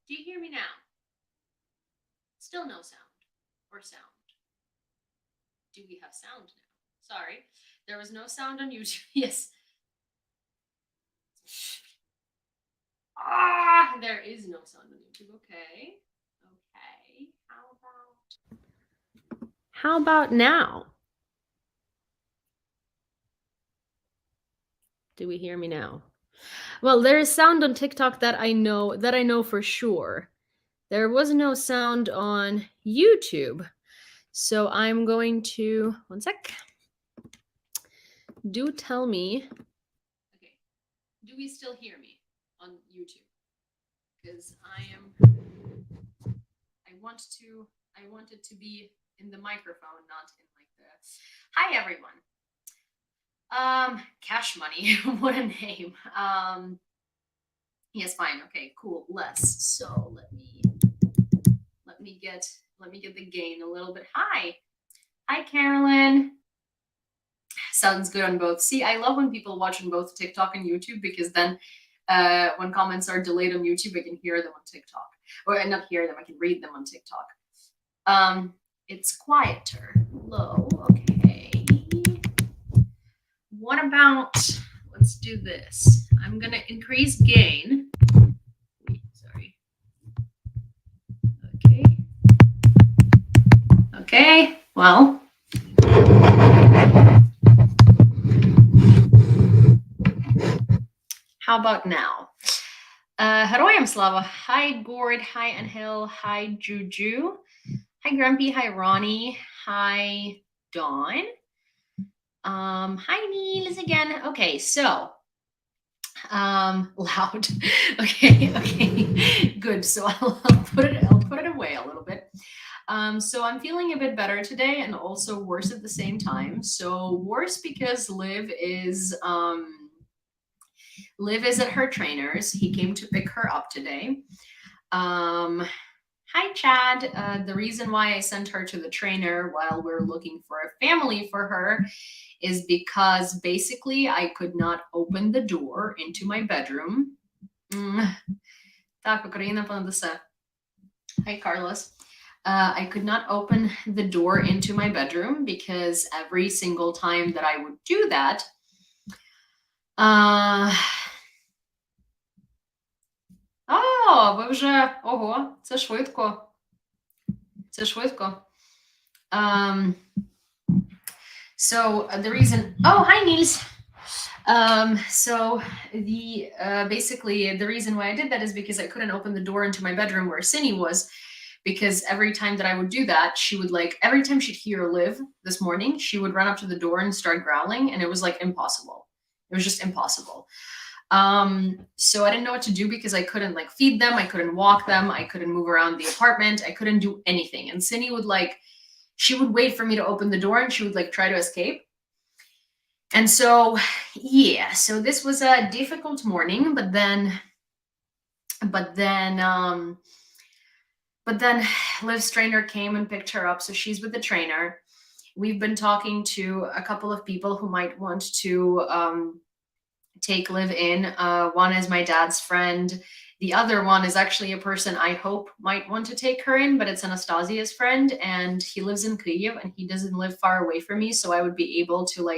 Do you hear me now? Still no sound or sound. Do we have sound now? Sorry, there was no sound on YouTube. Yes. There is no sound on YouTube. Okay. Okay. How about now? Do we hear me now? Well, there is sound on TikTok that I know for sure. There was no sound on YouTube. So I'm going to, one sec. Do tell me. Okay. Do we still hear me on YouTube? Because I want it to be in the microphone, not in like the, hi everyone. Cash Money, what a name. Yes, fine. Okay, cool. Less. So let me get the gain a little bit. Hi, Carolyn. Sounds good on both. See, I love when people watch on both TikTok and YouTube, because then when comments are delayed on YouTube, I can hear them on TikTok, or not hear them. I can read them on TikTok. It's quieter. Low. Okay. What about, let's do this. I'm gonna increase gain. Wait, sorry. Okay. Okay, well. How about now? Heroyam Slava. Hi, Gord. Hi, Angel. Hi, Juju. Hi, Grumpy. Hi, Ronnie. Hi, Dawn. Hi, Niels again. Okay, so loud. Okay, good. So I'll put it away a little bit. So I'm feeling a bit better today, and also worse at the same time. So worse because Liv is at her trainer's. He came to pick her up today. Hi, Chad. The reason why I sent her to the trainer while we're looking for a family for her is because basically I could not open the door into my bedroom. Так, Україна понадесе. Hi, Carlos. I could not open the door into my bedroom because every single time that I would do that, ви вже, ого, це швидко. Це швидко. So the reason, oh, hi, Niels. So the basically the reason why I did that is because I couldn't open the door into my bedroom where Cindy was, because every time that I would do that, she would every time she'd hear Liv this morning, she would run up to the door and start growling, and it was impossible. It was just impossible. So I didn't know what to do because I couldn't feed them, I couldn't walk them, I couldn't move around the apartment, I couldn't do anything. And Cindy would she would wait for me to open the door, and she would try to escape. And so, yeah, so this was a difficult morning, but then Liv's trainer came and picked her up. So she's with the trainer. We've been talking to a couple of people who might want to take Liv in. One is my dad's friend. The other one is actually a person I hope might want to take her in, but it's Anastasia's friend, and he lives in Kyiv, and he doesn't live far away from me, so I would be able to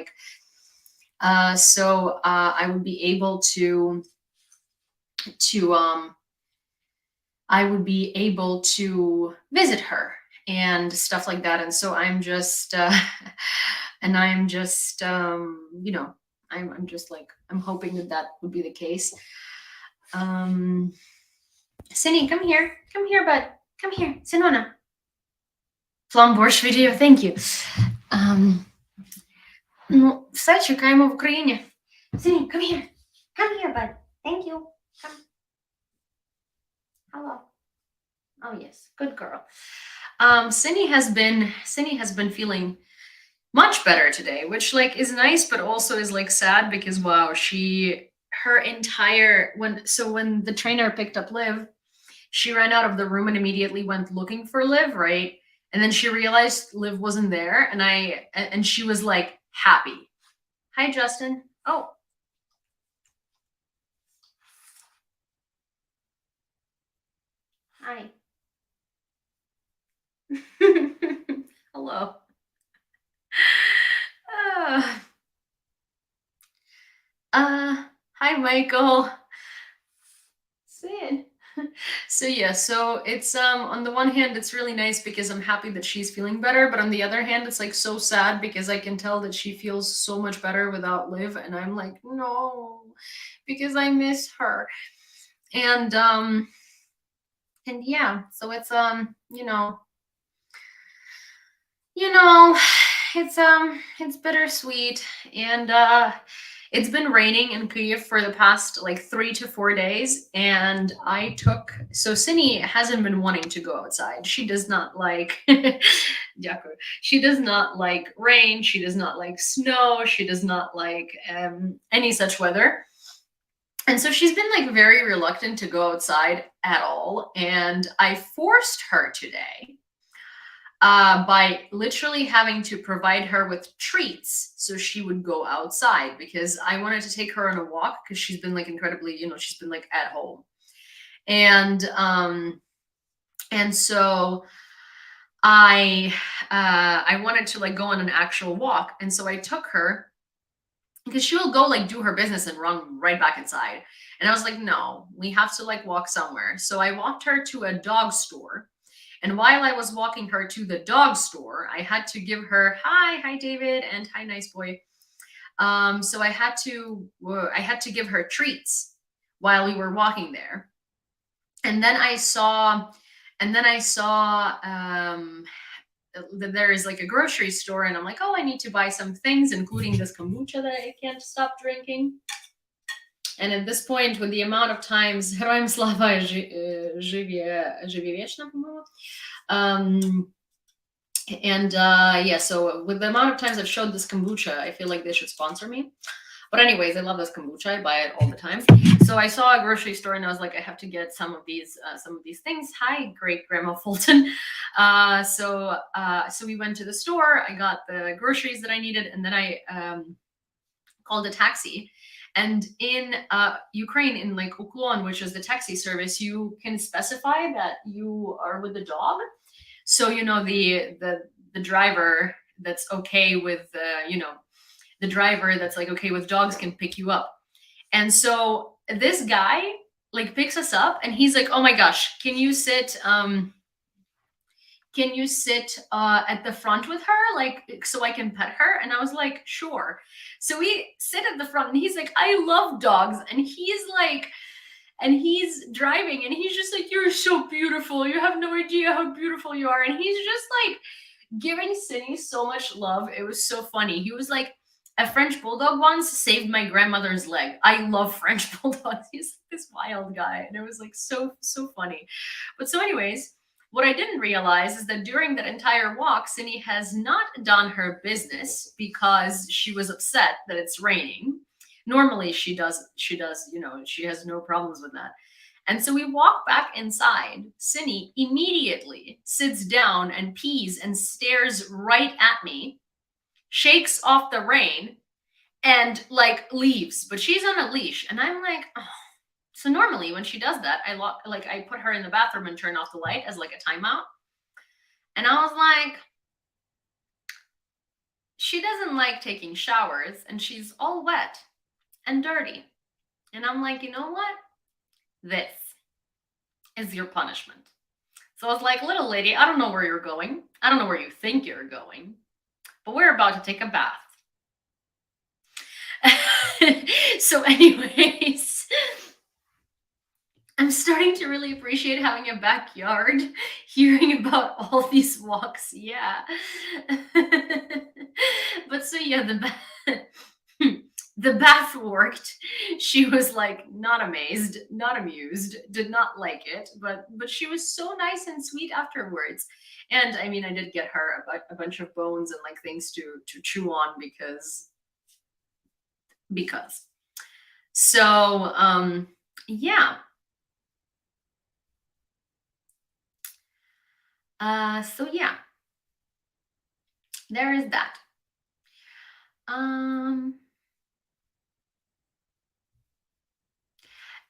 I would be able to visit her and stuff like that. And so I'm just I'm hoping that would be the case. Cindy, come here, bud. Come here, Sinona. Flamborscht video, thank you. Ну, все, чекаємо в Україні. Cindy, come here. Come here, bud. Thank you. Come. Hello. Oh, yes. Good girl. Cindy has been feeling much better today, which is nice, but also is sad because wow, when the trainer picked up Liv, she ran out of the room and immediately went looking for Liv, right? And then she realized Liv wasn't there, and she was happy. Hi, Justin. Oh. Hi. Hello. Uh, Hi, Michael. Sid. So yeah, so it's on the one hand it's really nice because I'm happy that she's feeling better, but on the other hand it's like so sad because I can tell that she feels so much better without Liv, and I'm like, no, because I miss her. And yeah, so it's you know, it's bittersweet, and it's been raining in Kyiv for the past like 3 to 4 days, and I took so Cindy hasn't been wanting to go outside. She does not like Дякую. She does not like rain, she does not like snow, she does not like any such weather. And so she's been like very reluctant to go outside at all. And I forced her today by literally having to provide her with treats so she would go outside, because I wanted to take her on a walk because she's been like incredibly, she's been like at home. And so I wanted to like go on an actual walk. And so I took her because she will go like do her business and run right back inside. And I was like, no, we have to like walk somewhere. So I walked her to a dog store. And while I was walking her to the dog store, I had to give her hi David, and hi nice boy. So I had to give her treats while we were walking there. And then I saw that there is like a grocery store, and I'm like, oh, I need to buy some things, including this kombucha that I can't stop drinking. And at this point, with the amount of times Героям слава живи вечно, по-моему. Yeah, so with the amount of times I've showed this kombucha, I feel like they should sponsor me. But anyways, I love this kombucha. I buy it all the time. So I saw a grocery store and I was like, I have to get some of these things. Hi, great grandma Fulton. So we went to the store. I got the groceries that I needed, and then I called a taxi. And in Ukraine, in like Uklon, which is the taxi service, you can specify that you are with a dog. So the driver that's okay with the driver that's like okay with dogs can pick you up. And so this guy like picks us up and he's like, oh my gosh, can you sit at the front with her, like so I can pet her? And I was like, sure. So we sit at the front and he's like, I love dogs. And he's driving and he's just like, you're so beautiful, you have no idea how beautiful you are. And he's just like giving Cindy so much love. It was so funny. He was like, a French bulldog once saved my grandmother's leg. I love French bulldogs. He's this wild guy, and it was like so funny. But so, anyways, what I didn't realize is that during that entire walk, Cindy has not done her business because she was upset that it's raining. Normally, she does. She has no problems with that. And so we walk back inside. Cindy immediately sits down and pees and stares right at me, shakes off the rain, and like leaves. But she's on a leash, and I'm like, oh. So normally when she does that, I put her in the bathroom and turn off the light as like a timeout. And I was like, she doesn't like taking showers, and she's all wet and dirty. And I'm like, you know what? This is your punishment. So I was like, little lady, I don't know where you're going. I don't know where you think you're going, but we're about to take a bath. So anyways, I'm starting to really appreciate having a backyard, hearing about all these walks. Yeah. But so yeah, the bath worked. She was like not amazed, not amused, did not like it, but she was so nice and sweet afterwards. And I mean, I did get her a bunch of bones and like things to chew on because. So yeah. So yeah, there is that. Um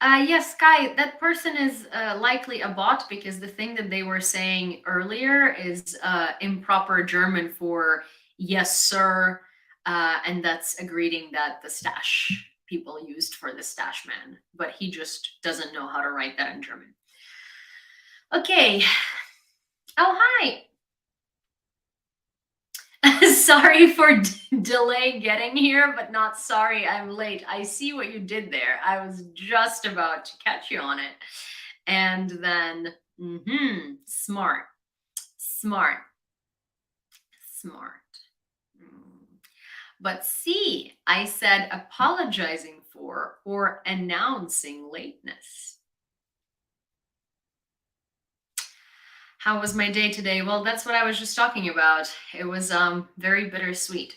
Yes, Sky, that person is likely a bot because the thing that they were saying earlier is improper German for yes, sir. And that's a greeting that the stash people used for the stash man, but he just doesn't know how to write that in German. Okay. Oh, hi. Sorry for delay getting here, but not sorry I'm late. I see what you did there. I was just about to catch you on it. And then, smart, smart, smart. But see, I said apologizing for or announcing lateness. How was my day today? Well, that's what I was just talking about. It was very bittersweet.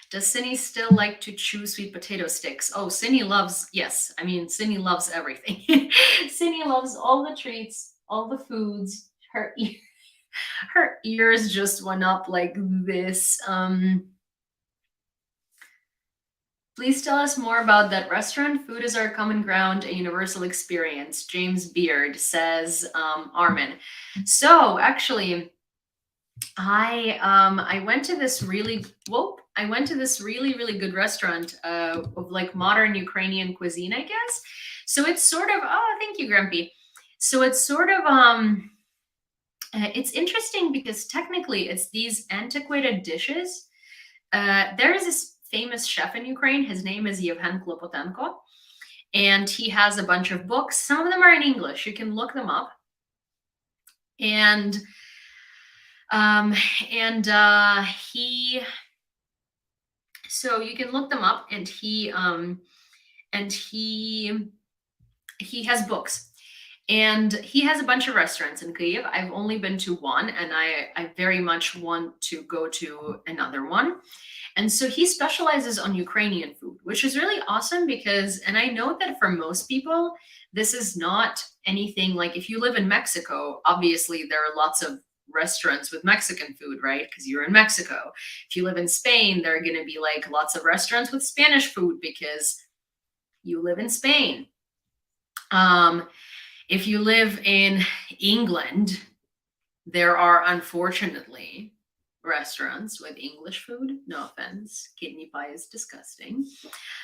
Does Cindy still like to chew sweet potato sticks? Oh, Cindy loves, yes. I mean, Cindy loves everything. Cindy loves all the treats, all the foods. Her ears just went up like this. Please tell us more about that restaurant. Food is our common ground, a universal experience. James Beard says, Armin. So actually, I went to this really really good restaurant of like modern Ukrainian cuisine, I guess. So it's sort of, oh, thank you, Grumpy. So it's sort of it's interesting because technically it's these antiquated dishes. There is this famous chef in Ukraine. His name is Yevhen Klopotenko, and he has a bunch of books. Some of them are in English. You can look them up. And he, so you can look them up, and he has books, and he has a bunch of restaurants in Kyiv. I've only been to one, and I very much want to go to another one. And so he specializes on Ukrainian food, which is really awesome because, and I know that for most people, this is not anything like, if you live in Mexico, obviously there are lots of restaurants with Mexican food, right? Because you're in Mexico. If you live in Spain, there are going to be like lots of restaurants with Spanish food because you live in Spain. If you live in England, there are unfortunately restaurants with English food. No offense, kidney pie is disgusting.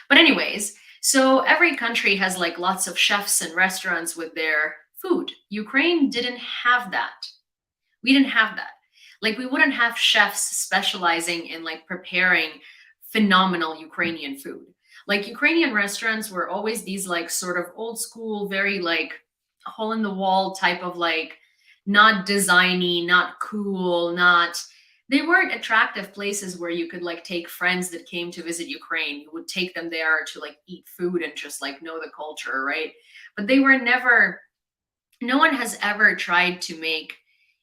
But anyways, so every country has like lots of chefs and restaurants with their food. Ukraine didn't have that. We didn't have that. Like we wouldn't have chefs specializing in like preparing phenomenal Ukrainian food. Like Ukrainian restaurants were always these like sort of old school, very like hole in the wall type of like not designy, not cool, not, they weren't attractive places where you could like take friends that came to visit Ukraine. You would take them there to like eat food and just like know the culture, right? But they were never, no one has ever tried to make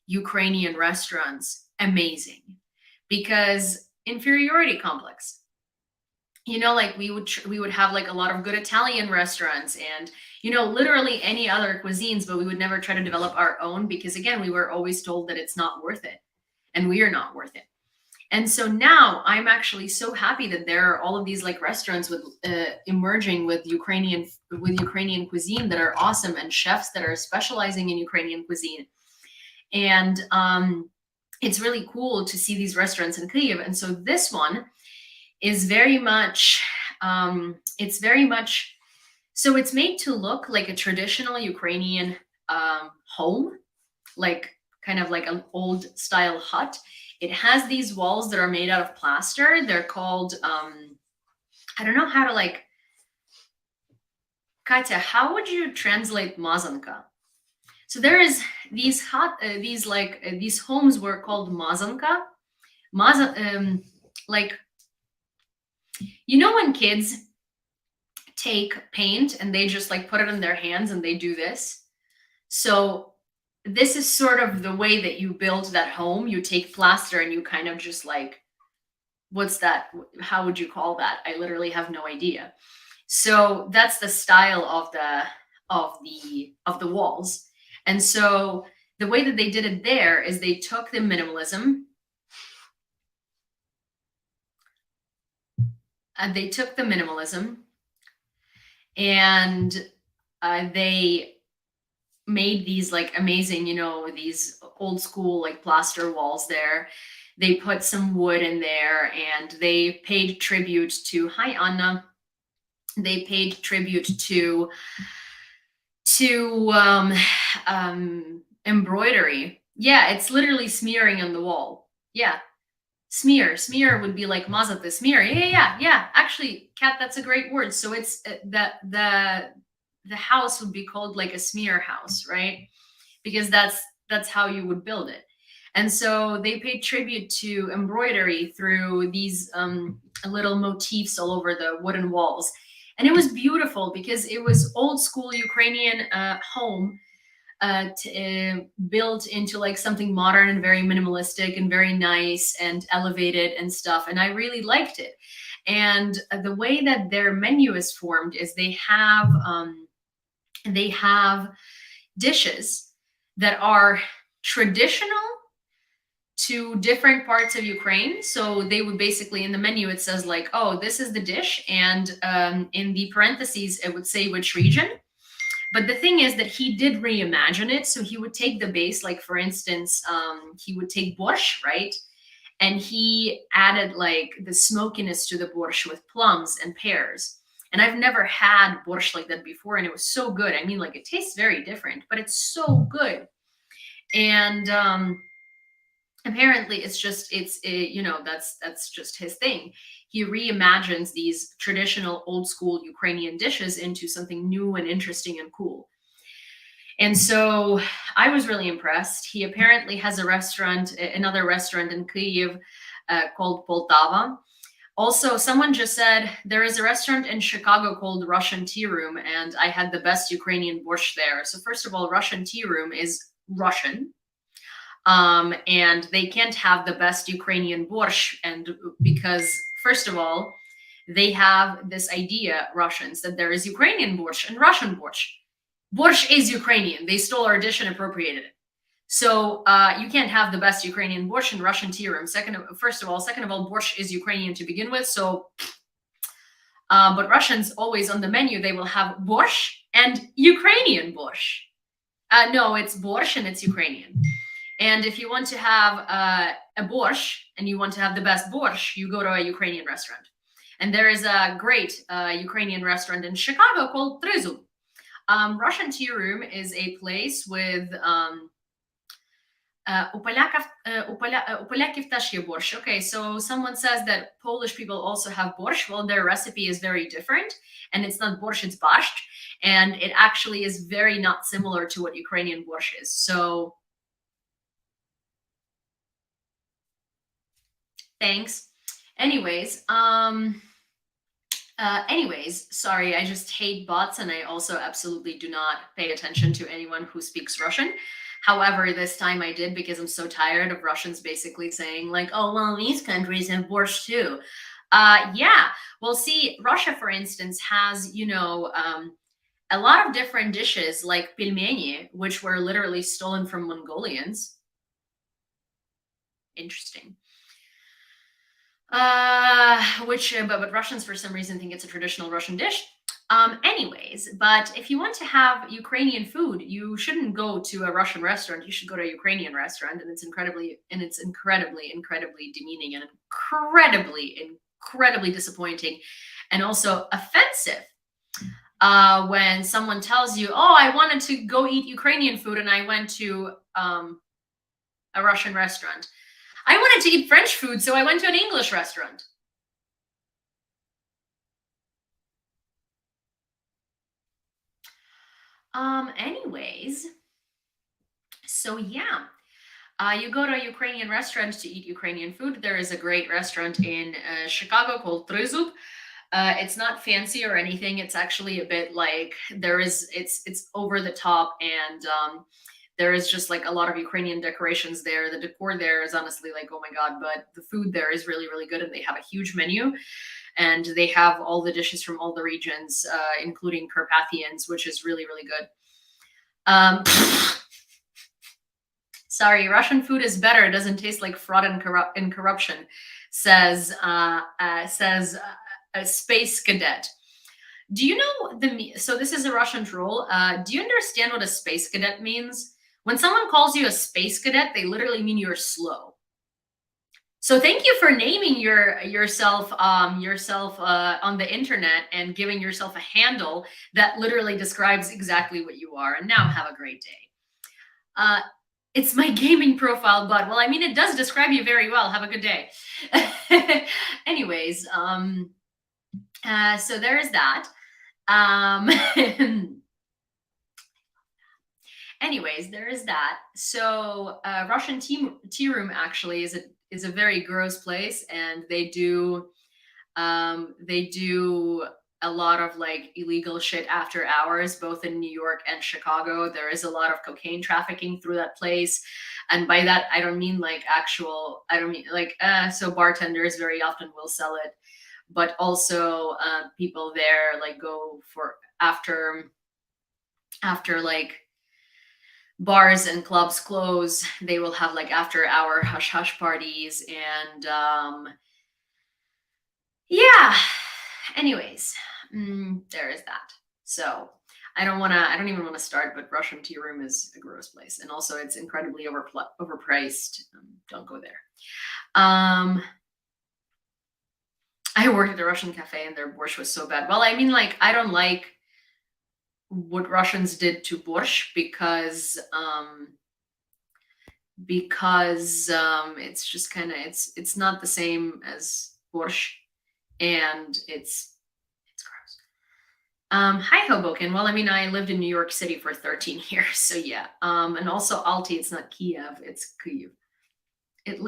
Ukrainian restaurants amazing because inferiority complex. You know, like we would have like a lot of good Italian restaurants and, you know, literally any other cuisines, but we would never try to develop our own because again, we were always told that it's not worth it and we are not worth it. And so now I'm actually so happy that there are all of these like restaurants with emerging with Ukrainian cuisine that are awesome and chefs that are specializing in Ukrainian cuisine. And it's really cool to see these restaurants in Kyiv. And so this one is very much, it's very much, so it's made to look like a traditional Ukrainian home, like kind of like an old style hut. It has these walls that are made out of plaster. They're called, I don't know how to like, Katya, how would you translate mazanka? So there is these these homes were called mazanka. Like, you know, when kids take paint and they just like put it in their hands and they do this. So this is sort of the way that you build that home. You take plaster and you kind of just like, what's that? How would you call that? I literally have no idea. So that's the style of the walls. And so the way that they did it there is they took the minimalism and they made these like amazing, these old school like plaster walls there. They put some wood in there and they paid tribute to, hi Anna, they paid tribute to embroidery. Yeah, it's literally smearing on the wall. Yeah, smear would be like mazate, smear. Yeah. Actually, Kat, that's a great word. So it's the house would be called like a smear house, right? Because that's how you would build it. And so they paid tribute to embroidery through these little motifs all over the wooden walls. And it was beautiful because it was old school Ukrainian home, built into like something modern and very minimalistic and very nice and elevated and stuff. And I really liked it. And the way that their menu is formed is they have dishes that are traditional to different parts of Ukraine. So they would basically, in the menu, it says like, oh, this is the dish. And in the parentheses, it would say which region. But the thing is that he did reimagine it. So he would take the base, like for instance, he would take borscht, right? And he added like the smokiness to the borscht with plums and pears. And I've never had borscht like that before, and it was so good. I mean, like it tastes very different, but it's so good. And apparently, that's just his thing. He reimagines these traditional old school Ukrainian dishes into something new and interesting and cool. And so I was really impressed. He apparently has another restaurant in Kyiv called Poltava. Also, someone just said there is a restaurant in Chicago called Russian Tea Room, and I had the best Ukrainian borscht there. So first of all, Russian Tea Room is Russian, and they can't have the best Ukrainian borscht, and because first of all, they have this idea, Russians, that there is Ukrainian borscht and Russian borscht. Borscht is Ukrainian. They stole our dish and appropriated it. So you can't have the best Ukrainian borscht in Russian tea room. Second of all, borscht is Ukrainian to begin with. So, but Russians always on the menu, they will have borscht and Ukrainian borscht. No, it's borscht and it's Ukrainian. And if you want to have a borscht and you want to have the best borscht, you go to a Ukrainian restaurant. And there is a great Ukrainian restaurant in Chicago called Tryzub. Russian Tea Room is a place with у поляків теж є борщ. Okay, so someone says that Polish people also have borscht. Well, their recipe is very different, and it's not borscht, it's basht, and it actually is very not similar to what Ukrainian borscht is. So, thanks. Anyways, sorry, I just hate bots, and I also absolutely do not pay attention to anyone who speaks Russian. However, this time I did because I'm so tired of Russians basically saying like, oh, well, these countries have borscht too. Yeah, well, see, Russia, for instance, has, a lot of different dishes like pelmeni, which were literally stolen from Mongolians. Interesting. But Russians for some reason think it's a traditional Russian dish. Anyways, but if you want to have Ukrainian food, you shouldn't go to a Russian restaurant. You should go to a Ukrainian restaurant, and it's incredibly demeaning and incredibly disappointing, and also offensive. When someone tells you, "Oh, I wanted to go eat Ukrainian food, and I went to a Russian restaurant. I wanted to eat French food, so I went to an English restaurant." Anyways, so yeah, you go to a Ukrainian restaurant to eat Ukrainian food. There is a great restaurant in Chicago called Tryzub. It's not fancy or anything. It's actually a bit like it's over the top, and there is just like a lot of Ukrainian decorations there. The decor there is honestly like, oh my God, but the food there is really, really good, and they have a huge menu. And they have all the dishes from all the regions, including Carpathians, which is really, really good. Sorry, Russian food is better. It doesn't taste like fraud and corruption, says a space cadet. Do you know so this is a Russian troll. Do you understand what a space cadet means? When someone calls you a space cadet, they literally mean you're slow. So thank you for naming yourself on the internet and giving yourself a handle that literally describes exactly what you are. And now have a great day. Uh, it's my gaming profile, but well, I mean, it does describe you very well. Have a good day. Anyways, so there's that. Um, anyways, there is that. So Russian tea room actually is a very gross place, and they do a lot of like illegal shit after hours, both in New York and Chicago. There is a lot of cocaine trafficking through that place. And by that, I don't mean like I don't mean like, so bartenders very often will sell it, but also people there like go for after like bars and clubs close, they will have like after hour hush hush parties and yeah. Anyways, there is that. So I don't even want to start, but Russian tea room is a gross place. And also it's incredibly overpriced. Don't go there. I worked at a Russian cafe and their borscht was so bad. Well, I mean, like, I don't like what Russians did to borscht because it's just kind of, it's not the same as borscht, and it's gross. Hi Hoboken. Well, I mean, I lived in New York City for 13 years, so yeah. And also Alti, it's not Kiev, it's Kyiv. It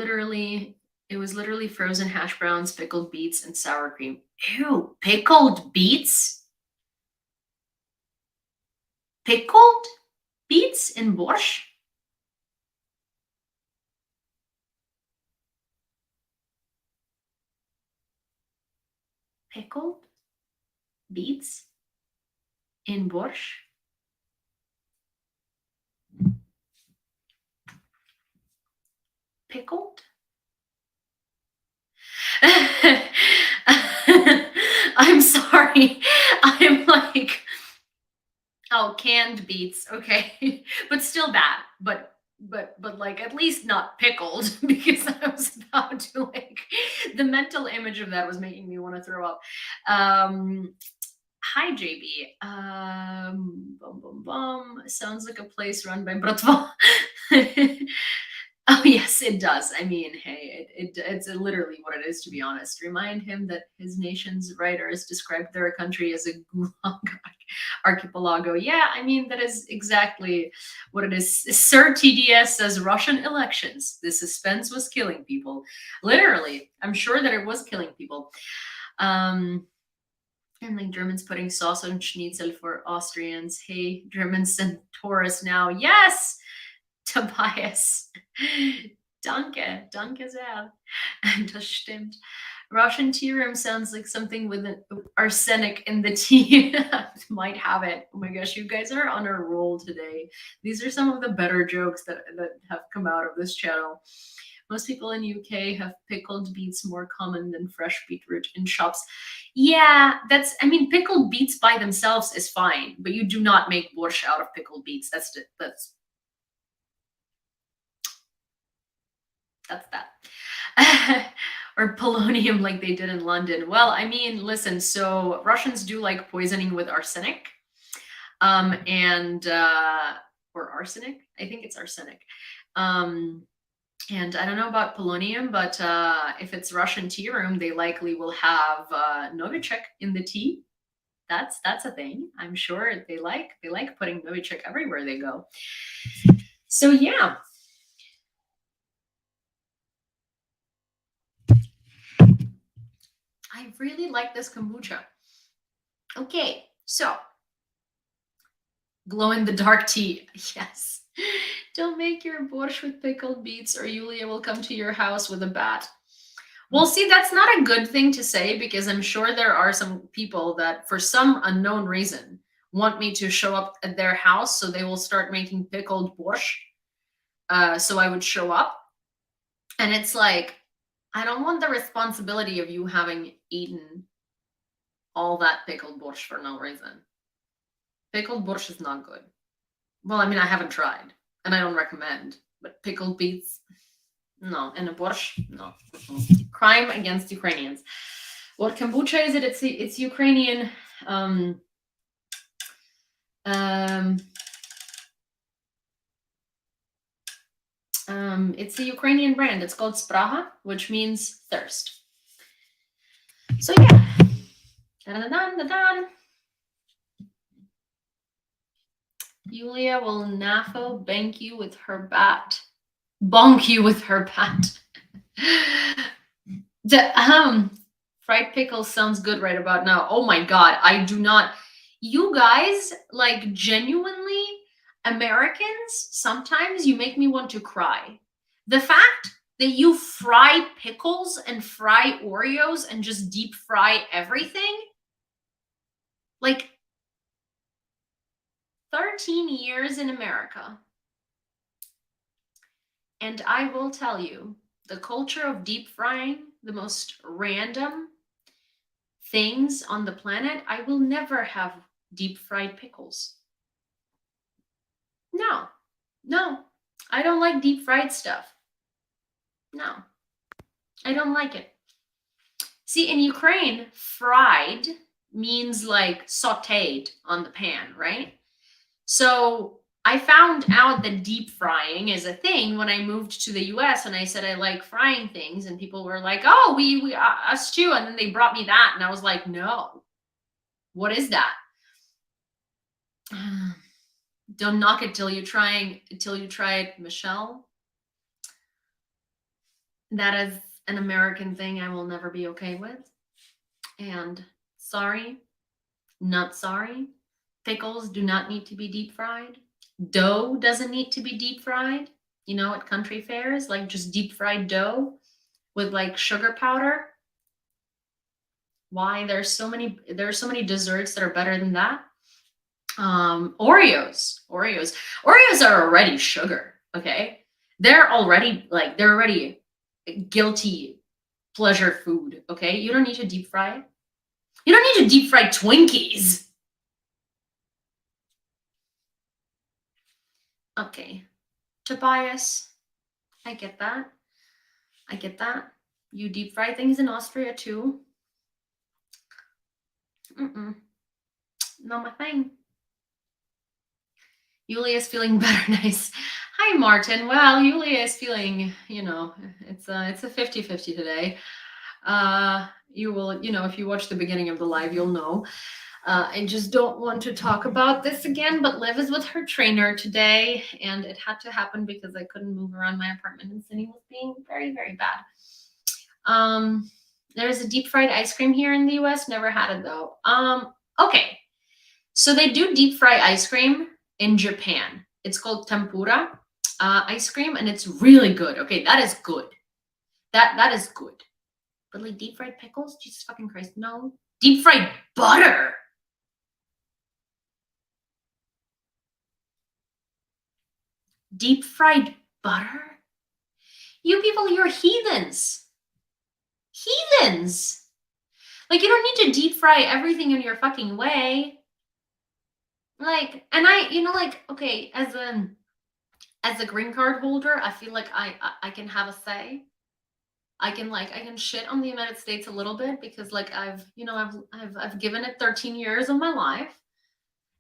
was literally frozen hash browns, pickled beets, and sour cream. Ew, pickled beets? Pickled beets in borscht? Pickled beets in borscht? Pickled? I'm sorry. I'm like, oh, canned beets. Okay. But still bad. But like at least not pickled, because I was about to like the mental image of that was making me want to throw up. Hi JB. Bum bum bum. Sounds like a place run by Bratva. Oh yes, it does. I mean, hey, it's literally what it is, to be honest. Remind him that his nation's writers described their country as a gulag archipelago. Yeah, I mean, that is exactly what it is. Sir TDS says Russian elections. The suspense was killing people. Literally, I'm sure that it was killing people. And like Germans putting sauce on schnitzel for Austrians. Hey, Germans and Taurus now. Yes! Tobias. Danke sehr. Das stimmt. Russian tea room sounds like something with an arsenic in the tea. Might have it. Oh my gosh, you guys are on a roll today. These are some of the better jokes that have come out of this channel. Most people in UK have pickled beets more common than fresh beetroot in shops. Yeah, I mean, pickled beets by themselves is fine, but you do not make borscht out of pickled beets. That's that. Or polonium like they did in London. Well, I mean, listen, so Russians do like poisoning with arsenic. Or arsenic. I think it's arsenic. And I don't know about polonium, but if it's Russian tea room, they likely will have Novichok in the tea. That's a thing. I'm sure they like putting Novichok everywhere they go. So yeah. I really like this kombucha. Okay, so glow in the dark tea. Yes. Don't make your borscht with pickled beets or Yulia will come to your house with a bat. Well, see, that's not a good thing to say, because I'm sure there are some people that for some unknown reason want me to show up at their house, so they will start making pickled borscht. So I would show up, and it's like, I don't want the responsibility of you having eaten all that pickled borscht for no reason. Pickled borscht is not good. Well, I mean, I haven't tried, and I don't recommend, but pickled beets, no. And a borscht, no. Crime against Ukrainians. What kombucha is it? It's Ukrainian. It's a Ukrainian brand. It's called Spraha, which means thirst. So yeah. Da-da-da-da-da. Yulia will NAFO bank you with her bat. Bonk you with her bat. Fried pickle sounds good right about now. Oh my god, I do not. You guys, like, genuinely, Americans, sometimes you make me want to cry. The fact that you fry pickles and fry Oreos and just deep fry everything, like, 13 years in America. And I will tell you, the culture of deep frying, the most random things on the planet, I will never have deep fried pickles. No, I don't like deep fried stuff. No, I don't like it. See, in Ukraine, fried means like sauteed on the pan, right? So I found out that deep frying is a thing when I moved to the US and I said I like frying things, and people were like, "Oh, we us too." And then they brought me that and I was like, "No. What is that?" Don't knock it till you try it, Michelle. That is an American thing I will never be okay with. And sorry, not sorry. Pickles do not need to be deep fried. Dough doesn't need to be deep fried. You know, at country fairs, like just deep fried dough with like sugar powder. Why? There's so many desserts that are better than that. Oreos are already sugar. Okay, they're already guilty pleasure food. Okay, you don't need to deep fry it. You don't need to deep fry Twinkies. Okay, Tobias, I get that. You deep fry things in Austria too. Not my thing. Yulia is feeling better. Nice. Hi, Martin. Well, Yulia is feeling, it's a 50-50 today. You will, if you watch the beginning of the live, you'll know. I just don't want to talk about this again, but Liv is with her trainer today, and it had to happen because I couldn't move around my apartment and Cindy was being very, very bad. There's a deep fried ice cream here in the US. Never had it though. Okay. So they do deep fry ice cream in Japan. It's called tempura ice cream, and it's really good. Okay, that is good. That is good. But like deep fried pickles? Jesus fucking Christ, no. Deep fried butter. Deep fried butter? You people, you're heathens. Heathens. Like, you don't need to deep fry everything in your fucking way. Like, and okay, as a green card holder, I feel like I can have a say. I can shit on the United States a little bit because like I've given it 13 years of my life,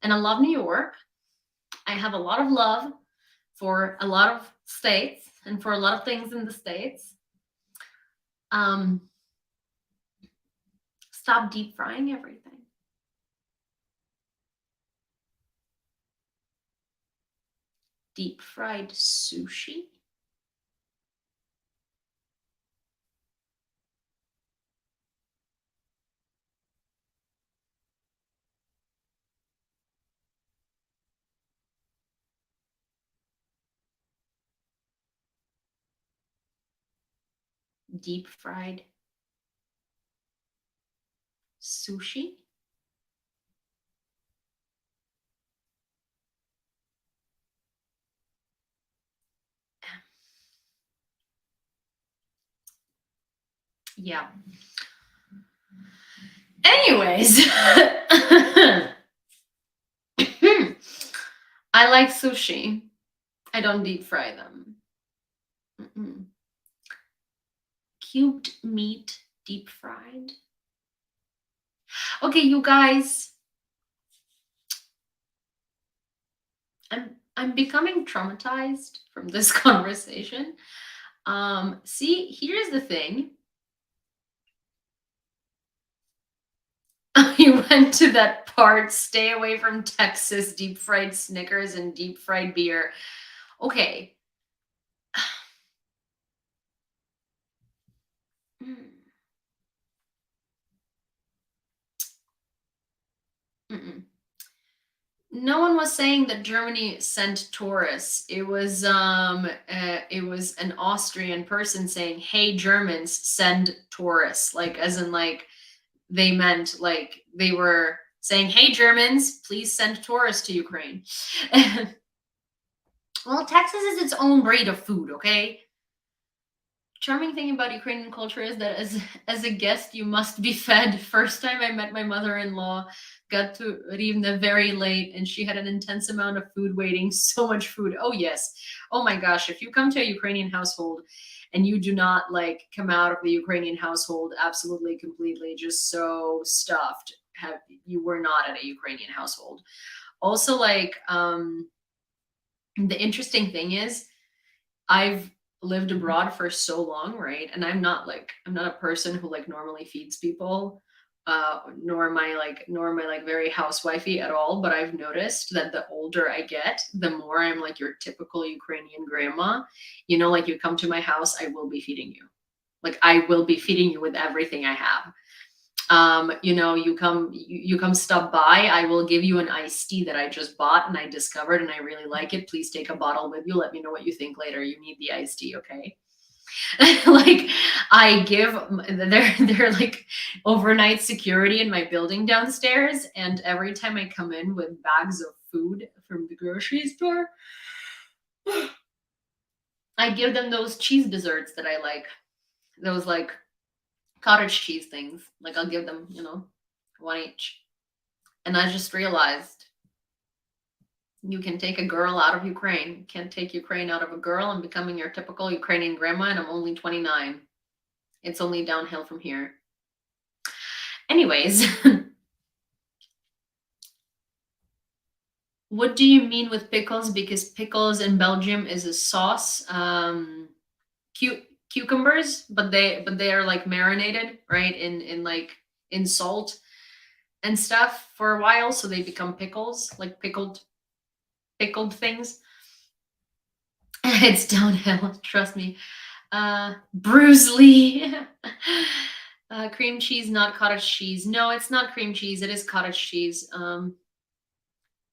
and I love New York. I have a lot of love for a lot of states and for a lot of things in the states. Stop deep frying everything. Deep fried sushi? Deep fried sushi? Yeah. Anyways, I like sushi. I don't deep fry them. Mm-mm. Cubed meat, deep fried. Okay, you guys, I'm becoming traumatized from this conversation. See, here's the thing. You went to that part, stay away from Texas, deep fried Snickers and deep fried beer. Okay. Mm, mm-mm. No one was saying that Germany sent tourists. It was an Austrian person saying, "Hey Germans, send tourists." Like as in like they meant like they were saying, "Hey Germans, please send tourists to Ukraine." Well, Texas is its own breed of food, okay? Charming thing about Ukrainian culture is that as a guest, you must be fed. First time I met my mother-in-law, got to Rivne very late, and she had an intense amount of food waiting. So much food. Oh yes. Oh my gosh. If you come to a Ukrainian household and you do not like come out of the Ukrainian household absolutely completely just so stuffed, have you were not at a Ukrainian household. Also, like the interesting thing is I've lived abroad for so long, right? And I'm not a person who like normally feeds people, nor am I like very housewifey at all. But I've noticed that the older I get, the more I'm like your typical Ukrainian grandma. You know, like you come to my house, I will be feeding you. Like I will be feeding you with everything I have. You know, you come stop by, I will give you an iced tea that I just bought and I discovered and I really like it. Please take a bottle with you. Let me know what you think later. You need the iced tea, okay? Like I give they're like overnight security in my building downstairs, and every time I come in with bags of food from the grocery store, I give them those cheese desserts that I like. Those like cottage cheese things. Like I'll give them, you know, one each. And I just realized you can take a girl out of Ukraine. You can't take Ukraine out of a girl. I'm becoming your typical Ukrainian grandma, and I'm only 29. It's only downhill from here. Anyways, what do you mean with pickles? Because pickles in Belgium is a sauce. Cucumbers, but they are like marinated, right? In like in salt and stuff for a while, so they become pickles, like pickled things. It's downhill, trust me. Bruce Lee. Cream cheese, not cottage cheese. No, it's not cream cheese. It is cottage cheese.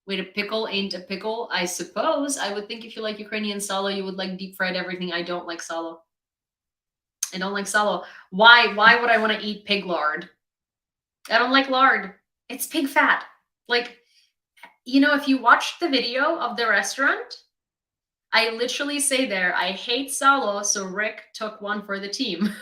Wait, a pickle ain't a pickle, I suppose. I would think if you like Ukrainian salo, you would like deep fried everything. I don't like salo. I don't like salo. Why? Why would I want to eat pig lard? I don't like lard. It's pig fat. Like, you know, if you watch the video of the restaurant, I literally say there, I hate salo, so Rick took one for the team.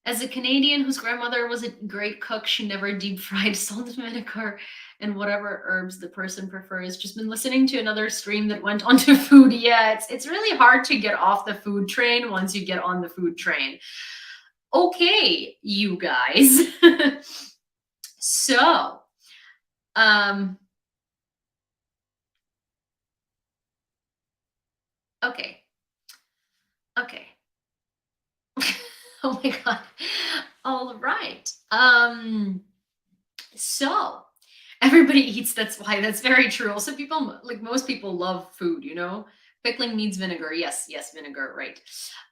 As a Canadian whose grandmother was a great cook, she never deep fried salt and vinegar and whatever herbs the person prefers. Just been listening to another stream that went onto food. Yeah, it's really hard to get off the food train once you get on the food train. Okay, you guys. So, um, okay, okay. Oh my god. All right. So everybody eats, that's why that's very true. Also, people like most people love food, you know. Pickling needs vinegar. Yes, yes, vinegar, right.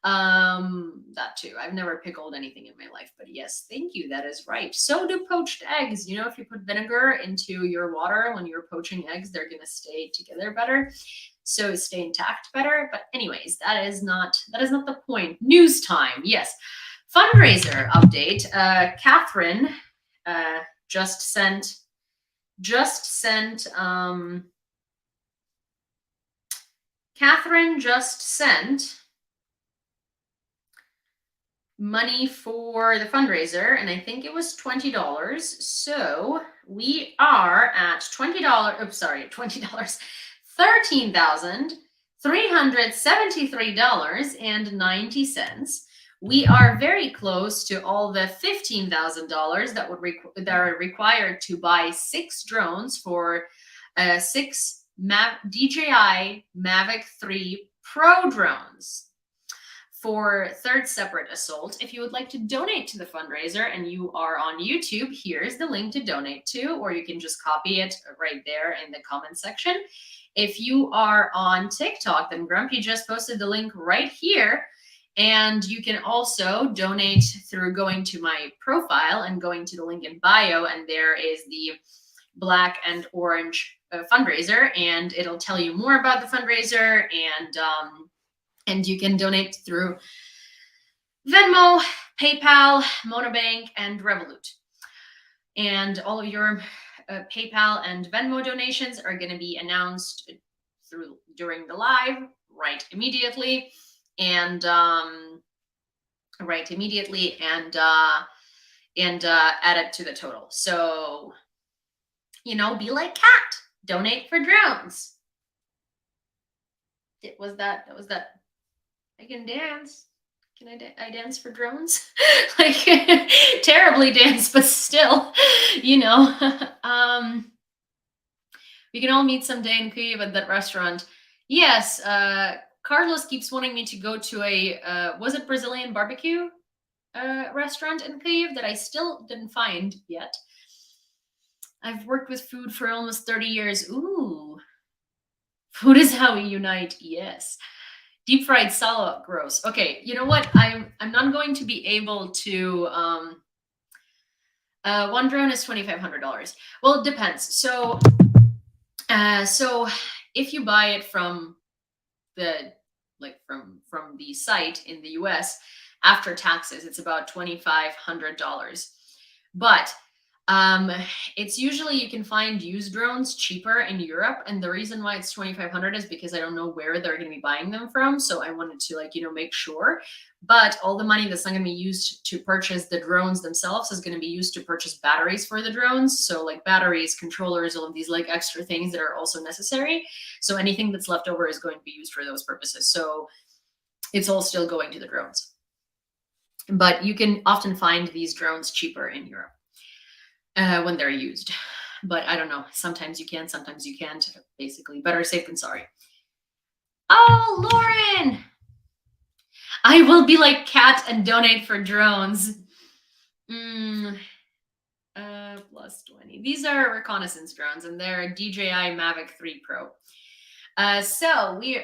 That too. I've never pickled anything in my life, but yes, thank you. That is right. So do poached eggs. You know, if you put vinegar into your water when you're poaching eggs, they're gonna stay together better. So stay intact better. But anyways, that is not the point. News time. Yes. Fundraiser update. Catherine uh, just sent Catherine just sent money for the fundraiser, and I think it was $20. So we are at $20. Oops, sorry, $20. $13,373.90. We are very close to all the $15,000 that are required to buy 6 drones for 6 DJI Mavic 3 Pro drones for third separate assault. If you would like to donate to the fundraiser and you are on YouTube, here's the link to donate to, or you can just copy it right there in the comment section. If you are on TikTok, then Grumpy just posted the link right here. And you can also donate through going to my profile and going to the link in bio, and there is the black and orange fundraiser, and it'll tell you more about the fundraiser, and you can donate through Venmo, PayPal, Monobank, and Revolut. And all of your PayPal and Venmo donations are going to be announced during the live right immediately, and add it to the total. So, be like Cat, donate for drones. Was that I can dance. Can I dance for drones? Like, terribly dance, but still, We can all meet someday in Kyiv at that restaurant. Yes, Carlos keeps wanting me to go to a, was it Brazilian barbecue restaurant in Kyiv that I still didn't find yet. I've worked with food for almost 30 years. Ooh, food is how we unite. Yes. Deep fried salad, gross. Okay, you know what? I'm not going to be able to. One drone is $2,500. Well, it depends. So if you buy it from the from the site in the US after taxes, it's about $2,500. But it's usually, you can find used drones cheaper in Europe, and the reason why it's $2,500 is because I don't know where they're going to be buying them from, so I wanted to make sure. But all the money that's not going to be used to purchase the drones themselves is going to be used to purchase batteries for the drones. So batteries, controllers, all of these extra things that are also necessary. So anything that's left over is going to be used for those purposes. So it's all still going to the drones. But you can often find these drones cheaper in Europe when they're used. But I don't know. Sometimes you can, sometimes you can't. Basically, better safe than sorry. Oh, Lauren! I will be like Cat and donate for drones. Plus 20. These are reconnaissance drones, and they're DJI Mavic 3 Pro. So we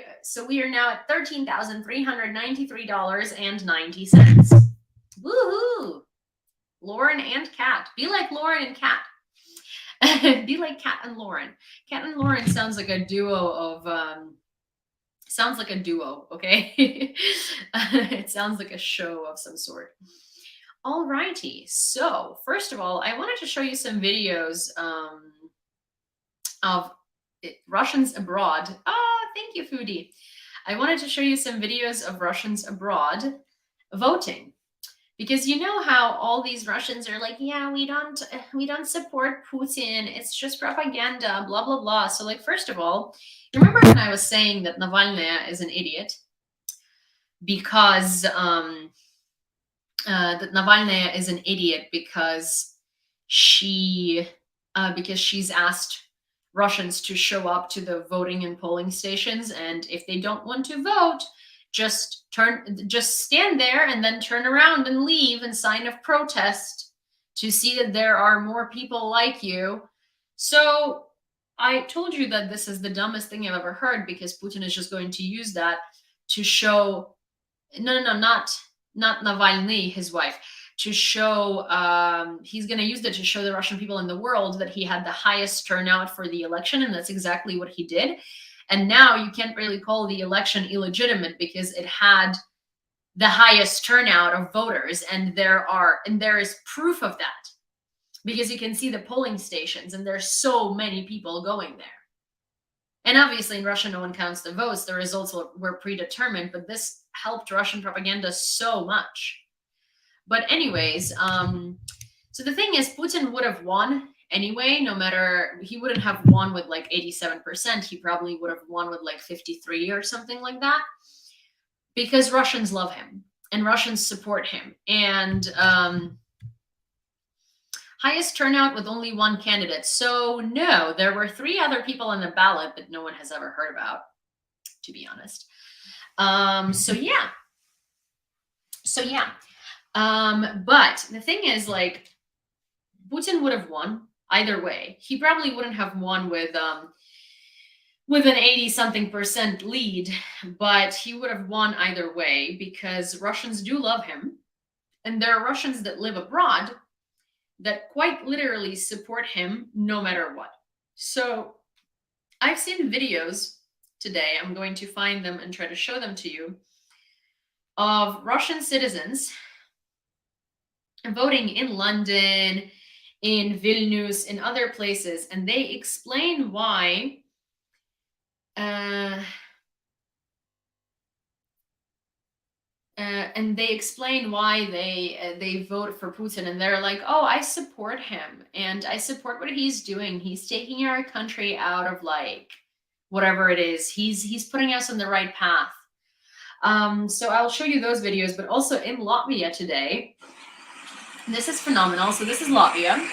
are now at $13,393.90. Woohoo! Lauren and Cat. Be like Lauren and Cat. Be like Cat and Lauren. Cat and Lauren sounds like a duo of okay? It sounds like a show of some sort. Alrighty. So first of all, I wanted to show you some videos of Russians abroad. Thank you, Foodie. I wanted to show you some videos of Russians abroad voting. Because you know how all these Russians are like, yeah, we don't support Putin. It's just propaganda, blah, blah, blah. So first of all, remember when I was saying that Navalny is an idiot? Because that Navalny is an idiot because she's asked Russians to show up to the voting and polling stations, and if they don't want to vote, just stand there and then turn around and leave in sign of protest to see that there are more people like you. So I told you that this is the dumbest thing I've ever heard, because Putin is just going to use that to show, not Navalny, his wife, to show, he's going to use that to show the Russian people in the world that he had the highest turnout for the election, and that's exactly what he did. And now you can't really call the election illegitimate because it had the highest turnout of voters, and there is proof of that, because you can see the polling stations and there's so many people going there. And obviously in Russia, no one counts the votes. The results were predetermined, but this helped Russian propaganda so much. But anyways, so the thing is, Putin would have won anyway, no matter, he wouldn't have won with like 87%. He probably would have won with like 53 or something like that, because Russians love him and Russians support him. And highest turnout with only one candidate. So no, there were 3 other people on the ballot that no one has ever heard about, to be honest. So yeah. But the thing is, like, Putin would have won either way. He probably wouldn't have won with an 80-something% lead, but he would have won either way, because Russians do love him. And there are Russians that live abroad that quite literally support him no matter what. So I've seen videos today, I'm going to find them and try to show them to you, of Russian citizens voting in London, in Vilnius, in other places, and they explain why they vote for Putin, and they're like, oh, I support him and I support what he's doing. He's taking our country out of like whatever it is. He's putting us on the right path. So I'll show you those videos, but also in Latvia today, this is phenomenal. So this is Latvia.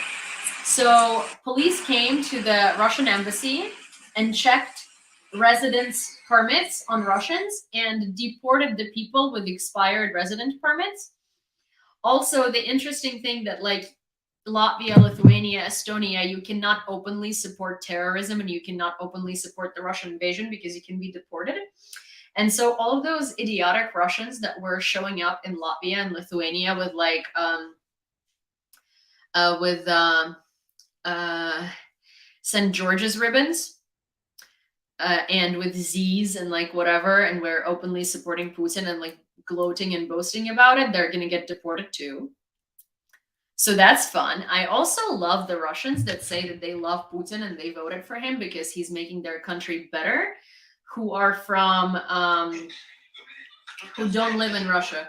So police came to the Russian embassy and checked residence permits on Russians and deported the people with expired resident permits. Also, the interesting thing that like Latvia, Lithuania, Estonia, you cannot openly support terrorism and you cannot openly support the Russian invasion because you can be deported. And so all of those idiotic Russians that were showing up in Latvia and Lithuania with like St. George's ribbons and with Z's and like whatever, and we're openly supporting Putin and like gloating and boasting about it, they're gonna get deported too. So that's fun. I also love the Russians that say that they love Putin and they voted for him because he's making their country better, who are from who don't live in Russia.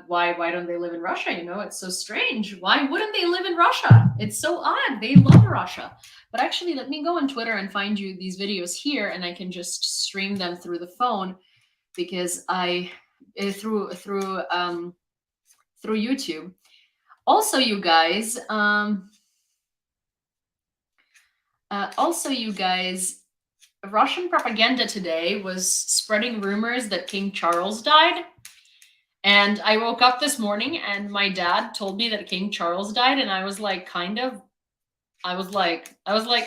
Why don't they live in Russia? You know, it's so strange. Why wouldn't they live in Russia? It's so odd. They love Russia. But actually, let me go on Twitter and find you these videos here, and I can just stream them through the phone because I through YouTube. Also, you guys, Russian propaganda today was spreading rumors that King Charles died. And I woke up this morning and my dad told me that King Charles died, and I was like, I was like,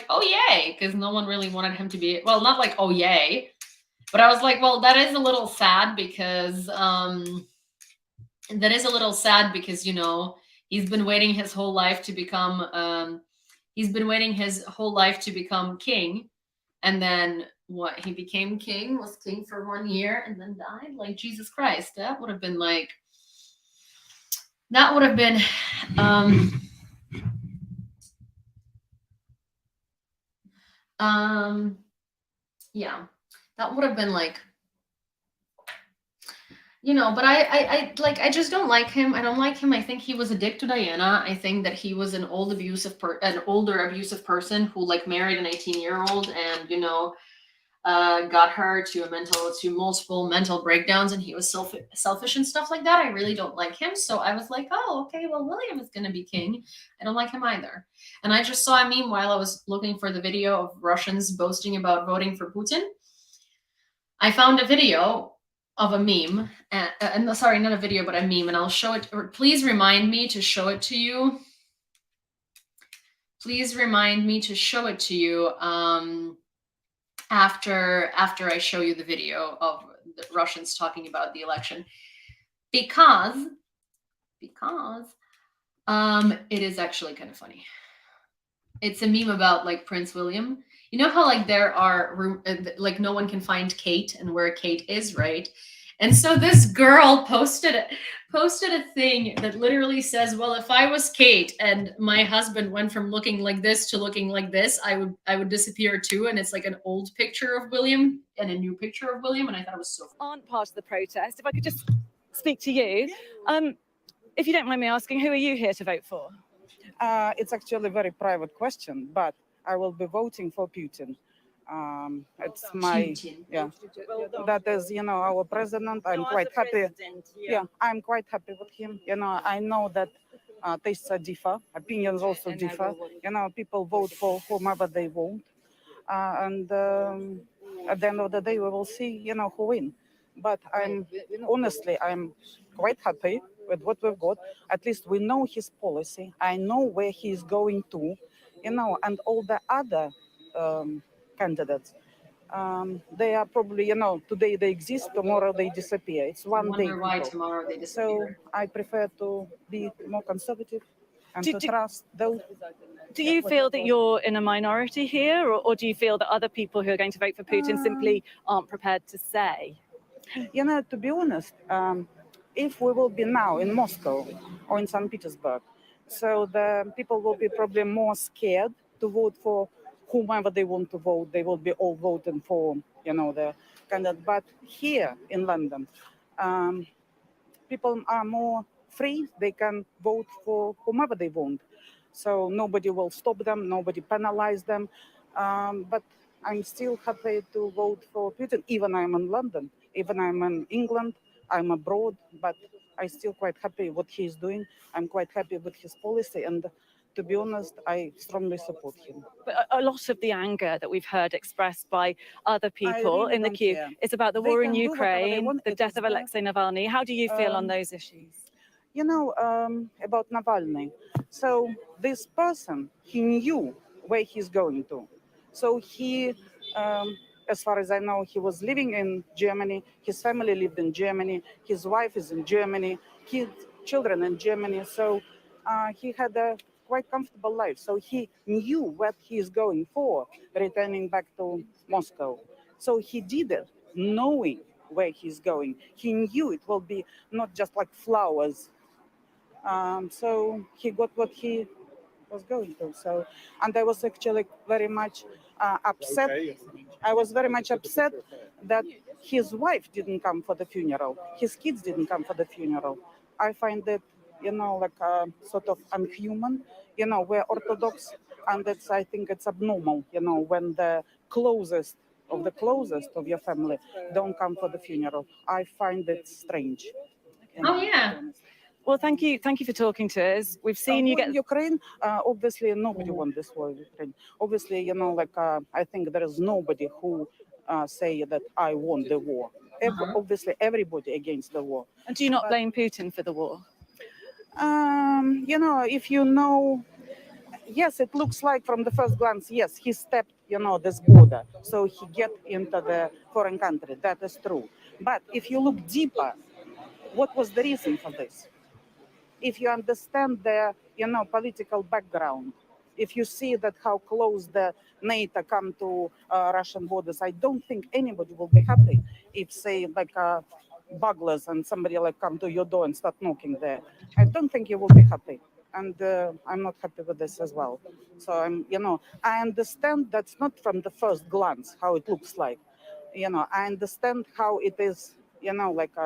oh yay, because no one really wanted him to be, well, not like, oh yay, but I was like, well, that is a little sad because you know, he's been waiting his whole life to become king, and then what, he became king, was king for 1 year and then died. Like, Jesus Christ, that would have been yeah, that would have been like, you know, but I just don't like him. I don't like him. I think he was a dick to Diana. I think that he was an older abusive person who like married an 18-year-old and, you know, got her to multiple mental breakdowns, and he was selfish and stuff like that. I really don't like him. So I was like, oh, okay, well, William is going to be king. I don't like him either. And I just saw a meme while I was looking for the video of Russians boasting about voting for Putin. I found a video of a meme, sorry, not a video, but a meme, and I'll show it. Or please remind me to show it to you. Please remind me to show it to you. After I show you the video of the Russians talking about the election, because it is actually kind of funny. It's a meme about like Prince William. You know how like there are like no one can find Kate and where Kate is, right? And so this girl posted a thing that literally says, well, if I was Kate and my husband went from looking like this to looking like this, I would disappear too. And it's like an old picture of William and a new picture of William. And I thought it was so funny. Aren't part of the protest. If I could just speak to you. If you don't mind me asking, who are you here to vote for? It's actually a very private question, but I will be voting for Putin. It's my Putin. that is our president. I'm quite happy. Yeah, I'm quite happy with him. I know that tastes are differ, opinions also differ. People vote for whomever they want, and at the end of the day, we will see who win. But I'm quite happy with what we've got. At least we know his policy. I know where he's going to, and all the other candidates. They are probably, today they exist, tomorrow they disappear. It's one day. Wonder why People. tomorrow they So disappear. I prefer to be more conservative and to trust those. Do you feel that you're in a minority here, or do you feel that other people who are going to vote for Putin simply aren't prepared to say? To be honest, if we will be now in Moscow or in St. Petersburg, so the people will be probably more scared to vote for whomever they want to vote. They will be all voting for, the candidate. But here in London, people are more free. They can vote for whomever they want. So nobody will stop them, nobody penalize them. But I'm still happy to vote for Putin, even I'm in London, even I'm in England, I'm abroad, but I'm still quite happy what he's doing. I'm quite happy with his policy, and to be honest, I strongly support him. But a lot of the anger that we've heard expressed by other people really in the don't queue care. is about the They war can in do whatever they Ukraine, want. the It death is of their- Alexei Navalny. How do you feel on those issues? About Navalny. So this person, he knew where he's going to. So he, as far as I know, he was living in Germany. His family lived in Germany. His wife is in Germany. His children in Germany. So he had a quite comfortable life. So he knew what he is going for, returning back to Moscow. So he did it knowing where he's going. He knew it will be not just like flowers. So he got what he was going to. So, and I was actually very much upset. I was very much upset that his wife didn't come for the funeral. His kids didn't come for the funeral. I find it, like sort of unhuman. We're Orthodox, and I think it's abnormal. When the closest of your family don't come for the funeral. I find it strange. Oh yeah. Well, thank you for talking to us. We've seen you War get in Ukraine. Obviously, nobody won this war in Ukraine. Obviously, I think there is nobody who say that I won the war. Obviously, everybody against the war. And do you not blame Putin for the war? If yes, it looks like from the first glance, yes, he stepped, this border, so he get into the foreign country. That is true. But if you look deeper, what was the reason for this? If you understand the political background, if you see that how close the NATO come to Russian borders, I don't think anybody will be happy if say like burglars and somebody like come to your door and start knocking there. I don't think you will be happy, and I'm not happy with this as well. So I understand that's not from the first glance how it looks like. I understand how it is. Like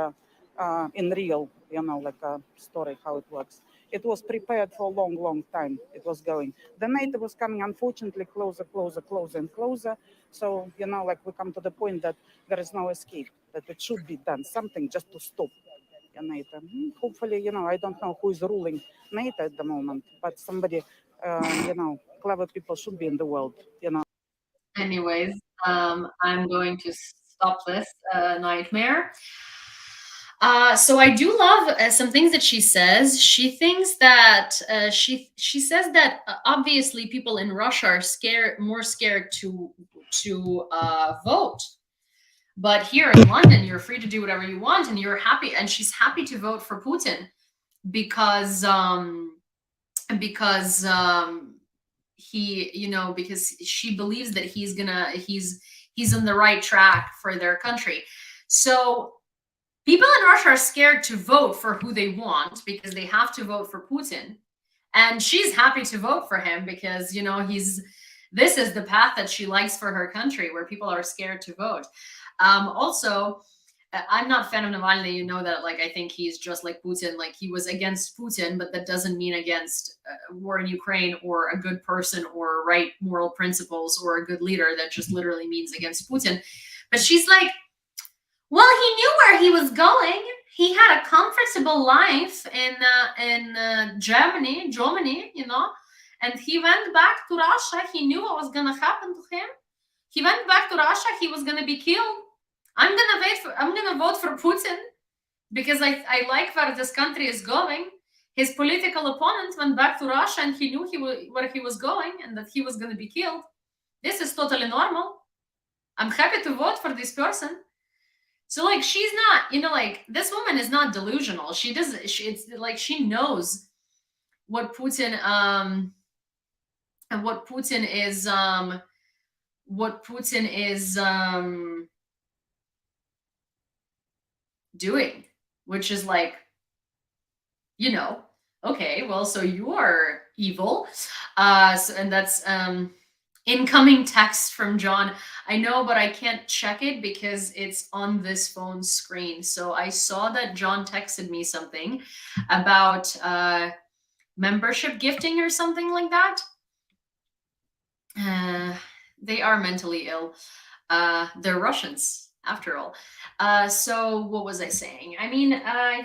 in real, like a story, how it works. It was prepared for a long, long time. It was going. The NATO was coming, unfortunately, closer, closer, closer, and closer. So, like we come to the point that there is no escape, that it should be done something just to stop NATO. Hopefully, I don't know who is ruling NATO at the moment, but somebody, clever people should be in the world. Anyways, I'm going to stop this nightmare. So I do love some things that she says. She thinks that she says that obviously people in Russia are more scared to vote. But here in London, you're free to do whatever you want, and you're happy. And she's happy to vote for Putin because because he, because she believes that he's on the right track for their country. So people in Russia are scared to vote for who they want because they have to vote for Putin. And she's happy to vote for him because, this is the path that she likes for her country, where people are scared to vote. Also, I'm not a fan of Navalny. You know that, like, I think he's just like Putin. Like, he was against Putin, but that doesn't mean against war in Ukraine or a good person or right moral principles or a good leader. That just literally means against Putin. But she's like, well, he knew where he was going. He had a comfortable life in Germany, you know, and he went back to Russia. He knew what was gonna happen to him. He went back to Russia. He was gonna be killed. I'm gonna vote for Putin because I like where this country is going. His political opponent went back to Russia and he knew where he was going and that he was gonna be killed. This is totally normal. I'm happy to vote for this person. So, like, she's not, you know, like, this woman is not delusional. It's like she knows what Putin and what Putin is doing, which is like, you know, okay, well, so you're evil. And that's incoming text from John. I know, but I can't check it because it's on this phone screen. So I saw that John texted me something about membership gifting or something like that. They are mentally ill. They're Russians, after all. So what was I saying? I mean,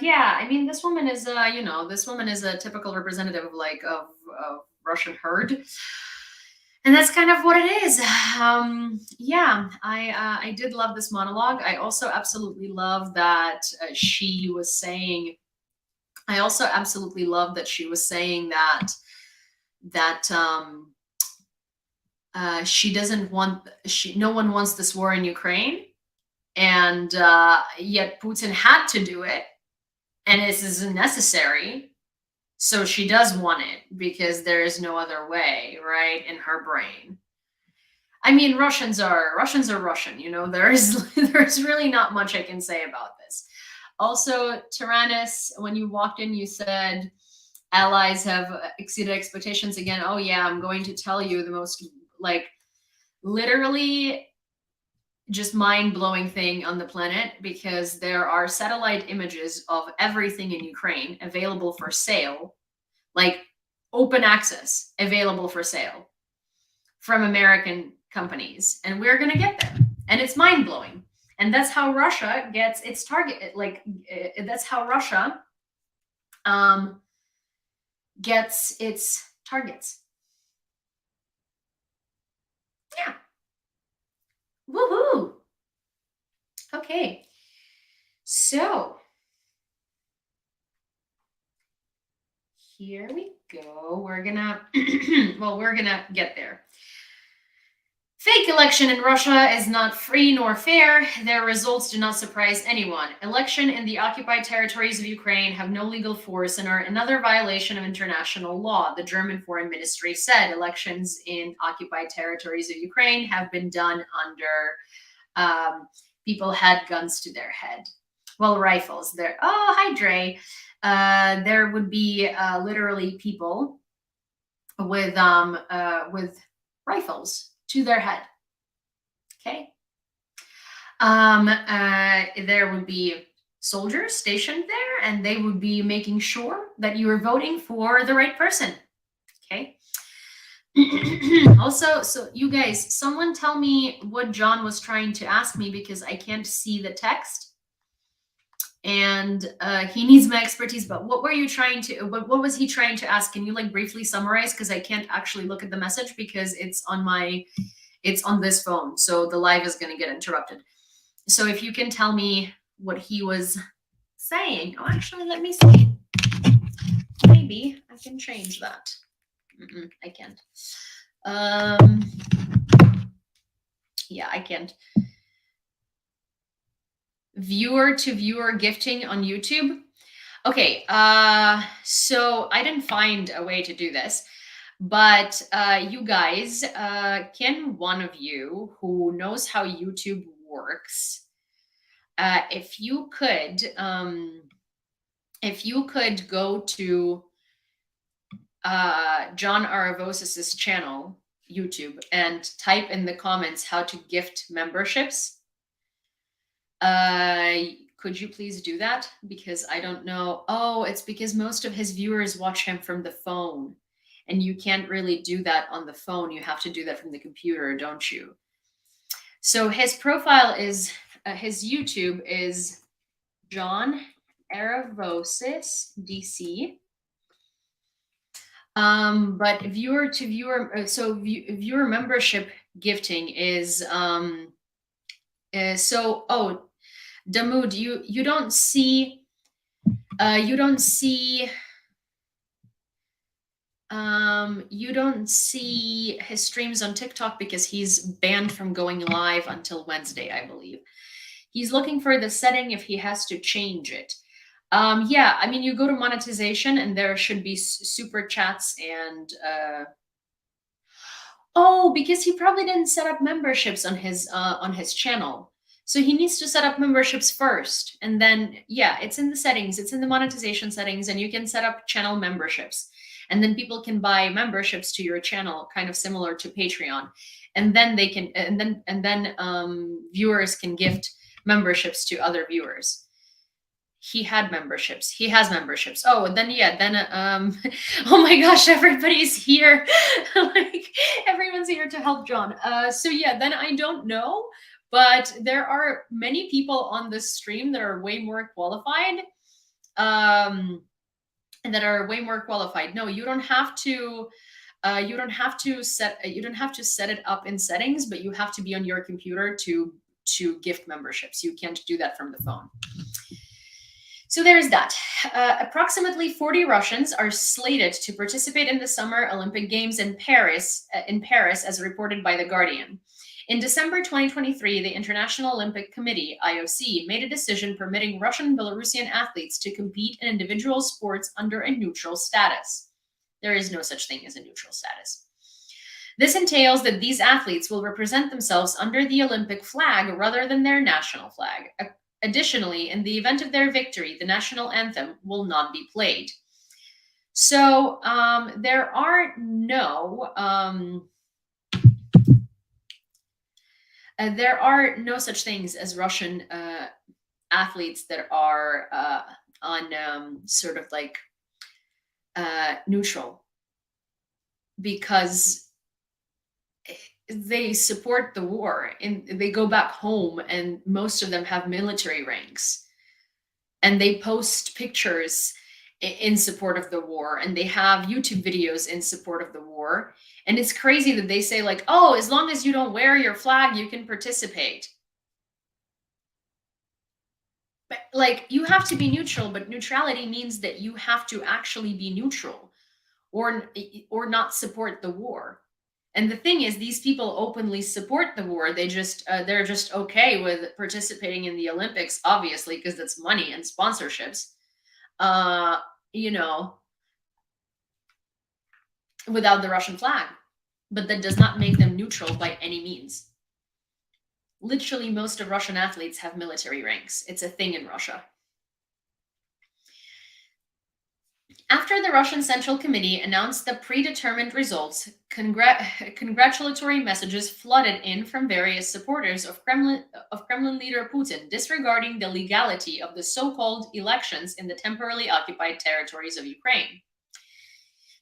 yeah, I mean, this woman is, you know, this woman is a typical representative of like of Russian herd. And that's kind of what it is. Yeah, I did love this monologue. I also absolutely love that she was saying. I also absolutely love that she was saying that she doesn't want. No one wants this war in Ukraine, and yet Putin had to do it, and this is necessary. So she does want it because there is no other way, right? In her brain. I mean, Russians are Russian, you know, there's really not much I can say about this. Also, Tyrannus, when you walked in, you said allies have exceeded expectations again. Oh yeah, I'm going to tell you the most, like, literally just mind-blowing thing on the planet, because there are satellite images of everything in Ukraine available for sale, like open access available for sale from American companies, and we're going to get them, and it's mind-blowing. And that's how Russia gets its target, like that's how Russia gets its targets. Yeah. Woohoo! Okay, so here we go. We're gonna, well, we're gonna get there. Fake election in Russia is not free nor fair. Their results do not surprise anyone. Election in the occupied territories of Ukraine have no legal force and are another violation of international law. The German Foreign Ministry said elections in occupied territories of Ukraine have been done under people had guns to their head. Well, rifles. There. Oh, hi, Dre. There would be literally people with rifles to their head. Okay. There would be soldiers stationed there, and they would be making sure that you are voting for the right person. Okay. Also, so you guys, someone tell me what John was trying to ask me, because I can't see the text, and he needs my expertise. But what were you trying to, what was he trying to ask? Can you like briefly summarize? Because I can't actually look at the message because it's on this phone, so the live is going to get interrupted. So if you can tell me what he was saying. Oh, actually, let me see. Maybe I can change that. I can't. Yeah, I can't. Viewer to viewer gifting on YouTube. Okay, so I didn't find a way to do this, but you guys, can one of you who knows how YouTube works, if you could go to John Aravosis's channel, YouTube, and type in the comments how to gift memberships. Could you please do that? Because I don't know. Oh, it's because most of his viewers watch him from the phone. And you can't really do that on the phone. You have to do that from the computer, don't you? So his profile is, his YouTube is John Aravosis, DC. But viewer to viewer, so viewer membership gifting is, so, oh, Damoud, you don't see, you don't see his streams on TikTok because he's banned from going live until Wednesday, I believe. He's looking for the setting if he has to change it. Yeah, I mean, you go to monetization and there should be super chats and, oh, because he probably didn't set up memberships on his channel. So he needs to set up memberships first. And then, yeah, it's in the settings, it's in the monetization settings, and you can set up channel memberships. And then people can buy memberships to your channel, kind of similar to Patreon. And then they can, and then viewers can gift memberships to other viewers. He had memberships. He has memberships. Oh, and then, yeah, then, oh my gosh, everybody's here. Like, everyone's here to help John. So yeah, then I don't know, but there are many people on this stream that are way more qualified. No, you don't have to, you don't have to set it up in settings, but you have to be on your computer to gift memberships. You can't do that from the phone. So there's that. Approximately 40 Russians are slated to participate in the Summer Olympic Games in Paris, as reported by The Guardian. In December 2023, the International Olympic Committee, IOC, made a decision permitting Russian and Belarusian athletes to compete in individual sports under a neutral status. There is no such thing as a neutral status. This entails that these athletes will represent themselves under the Olympic flag rather than their national flag. Additionally, in the event of their victory, the national anthem will not be played. So there are no such things as Russian athletes that are on sort of like neutral, because they support the war and they go back home, and most of them have military ranks, and they post pictures in support of the war, and they have YouTube videos in support of the war. And it's crazy that they say, like, oh, as long as you don't wear your flag, you can participate. But like, you have to be neutral, but neutrality means that you have to actually be neutral or not support the war. And the thing is, these people openly support the war. They're just okay with participating in the Olympics, obviously, because that's money and sponsorships, you know, without the Russian flag. But that does not make them neutral by any means. Literally, most of Russian athletes have military ranks. It's a thing in Russia. After the Russian Central Committee announced the predetermined results, congratulatory messages flooded in from various supporters of Kremlin leader Putin, disregarding the legality of the so-called elections in the temporarily occupied territories of Ukraine.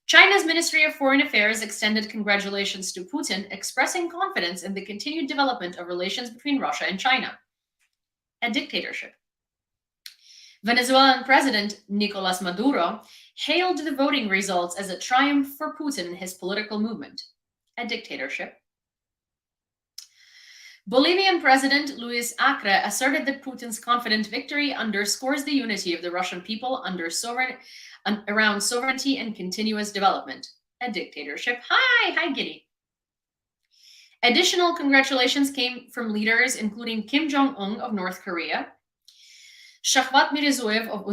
China's Ministry of Foreign Affairs extended congratulations to Putin, expressing confidence in the continued development of relations between Russia and China. A dictatorship. Venezuelan President Nicolas Maduro hailed the voting results as a triumph for Putin and his political movement. A dictatorship. Bolivian President Luis Acre asserted that Putin's confident victory underscores the unity of the Russian people around sovereignty and continuous development. A dictatorship. Hi, Giddy. Additional congratulations came from leaders including Kim Jong-un of North Korea, Shahwat Mirziyoyev of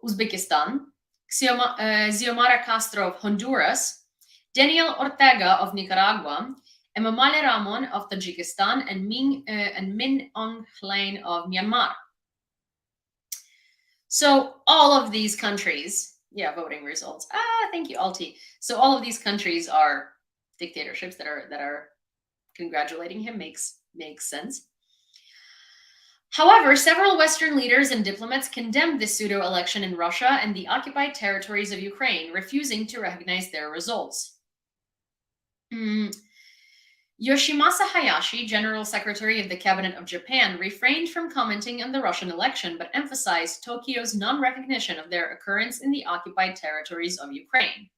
Uzbekistan, Xiomara Castro of Honduras, Daniel Ortega of Nicaragua, Emomali Rahmon of Tajikistan, and Min Aung Hlaing of Myanmar. So all of these countries, yeah, voting results. Thank you, Alti. So all of these countries are dictatorships that are congratulating him. Makes sense. However, several Western leaders and diplomats condemned this pseudo-election in Russia and the occupied territories of Ukraine, refusing to recognize their results. Yoshimasa Hayashi, General Secretary of the Cabinet of Japan, refrained from commenting on the Russian election, but emphasized Tokyo's non-recognition of their occurrence in the occupied territories of Ukraine.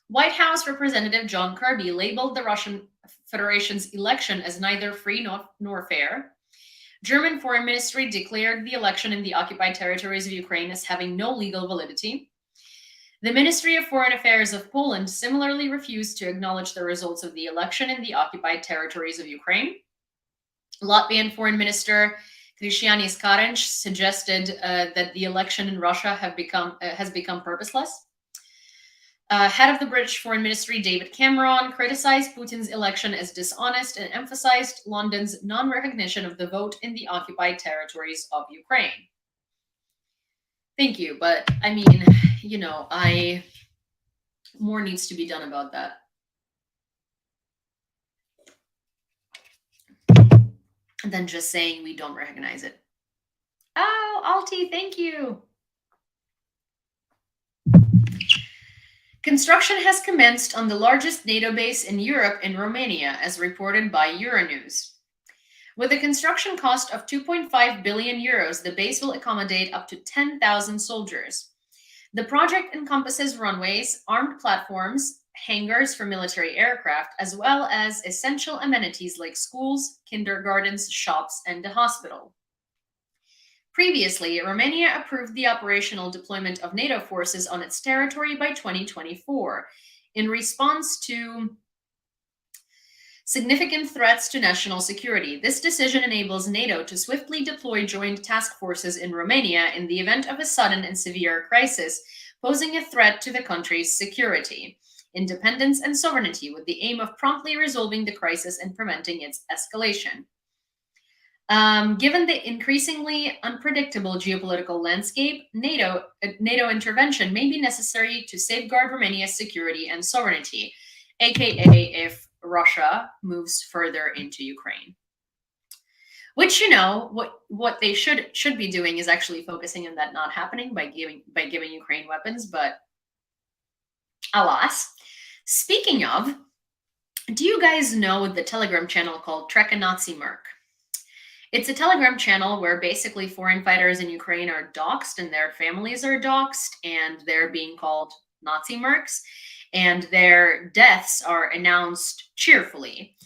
White House Representative John Kirby labeled the Russian Federation's election as neither free nor fair. German Foreign Ministry declared the election in the occupied territories of Ukraine as having no legal validity. The Ministry of Foreign Affairs of Poland similarly refused to acknowledge the results of the election in the occupied territories of Ukraine. Latvian Foreign Minister Krišjānis Kariņš suggested that the election in Russia has become purposeless. Head of the British Foreign Ministry, David Cameron, criticized Putin's election as dishonest and emphasized London's non-recognition of the vote in the occupied territories of Ukraine. Thank you, but I mean, more needs to be done about that. Than just saying we don't recognize it. Oh, Alti, thank you. Construction has commenced on the largest NATO base in Europe in Romania, as reported by Euronews. With a construction cost of 2.5 billion euros, the base will accommodate up to 10,000 soldiers. The project encompasses runways, armed platforms, hangars for military aircraft, as well as essential amenities like schools, kindergartens, shops, and a hospital. Previously, Romania approved the operational deployment of NATO forces on its territory by 2024 in response to significant threats to national security. This decision enables NATO to swiftly deploy joint task forces in Romania in the event of a sudden and severe crisis, posing a threat to the country's security, independence, and sovereignty, with the aim of promptly resolving the crisis and preventing its escalation. Given the increasingly unpredictable geopolitical landscape, NATO intervention may be necessary to safeguard Romania's security and sovereignty, aka if Russia moves further into Ukraine. Which, what they should be doing is actually focusing on that not happening by giving Ukraine weapons, but alas. Speaking of, do you guys know the Telegram channel called Trek a Nazi Merc? It's a Telegram channel where basically foreign fighters in Ukraine are doxxed and their families are doxxed, and they're being called Nazi mercs, and their deaths are announced cheerfully.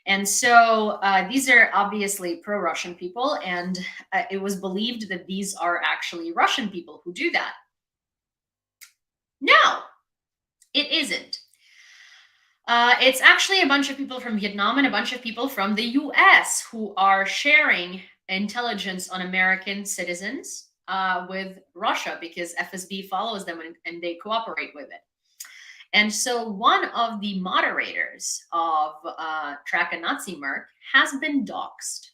And so these are obviously pro-Russian people, and it was believed that these are actually Russian people who do that. No, it isn't. It's actually a bunch of people from Vietnam and a bunch of people from the US who are sharing intelligence on American citizens with Russia, because FSB follows them and they cooperate with it. And so one of the moderators of Track a Nazi Merc has been doxxed.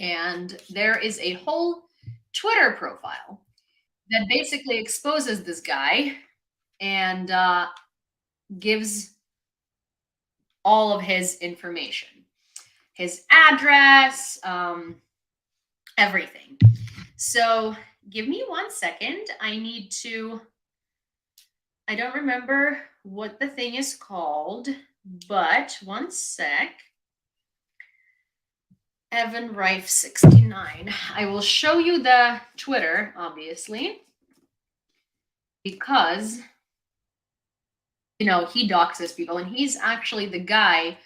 And there is a whole Twitter profile that basically exposes this guy and gives all of his information, his address, everything. So give me 1 second. I don't remember what the thing is called, but 1 sec. Evan Rife 69. I will show you the Twitter, obviously, because he doxes people, and he's actually the guy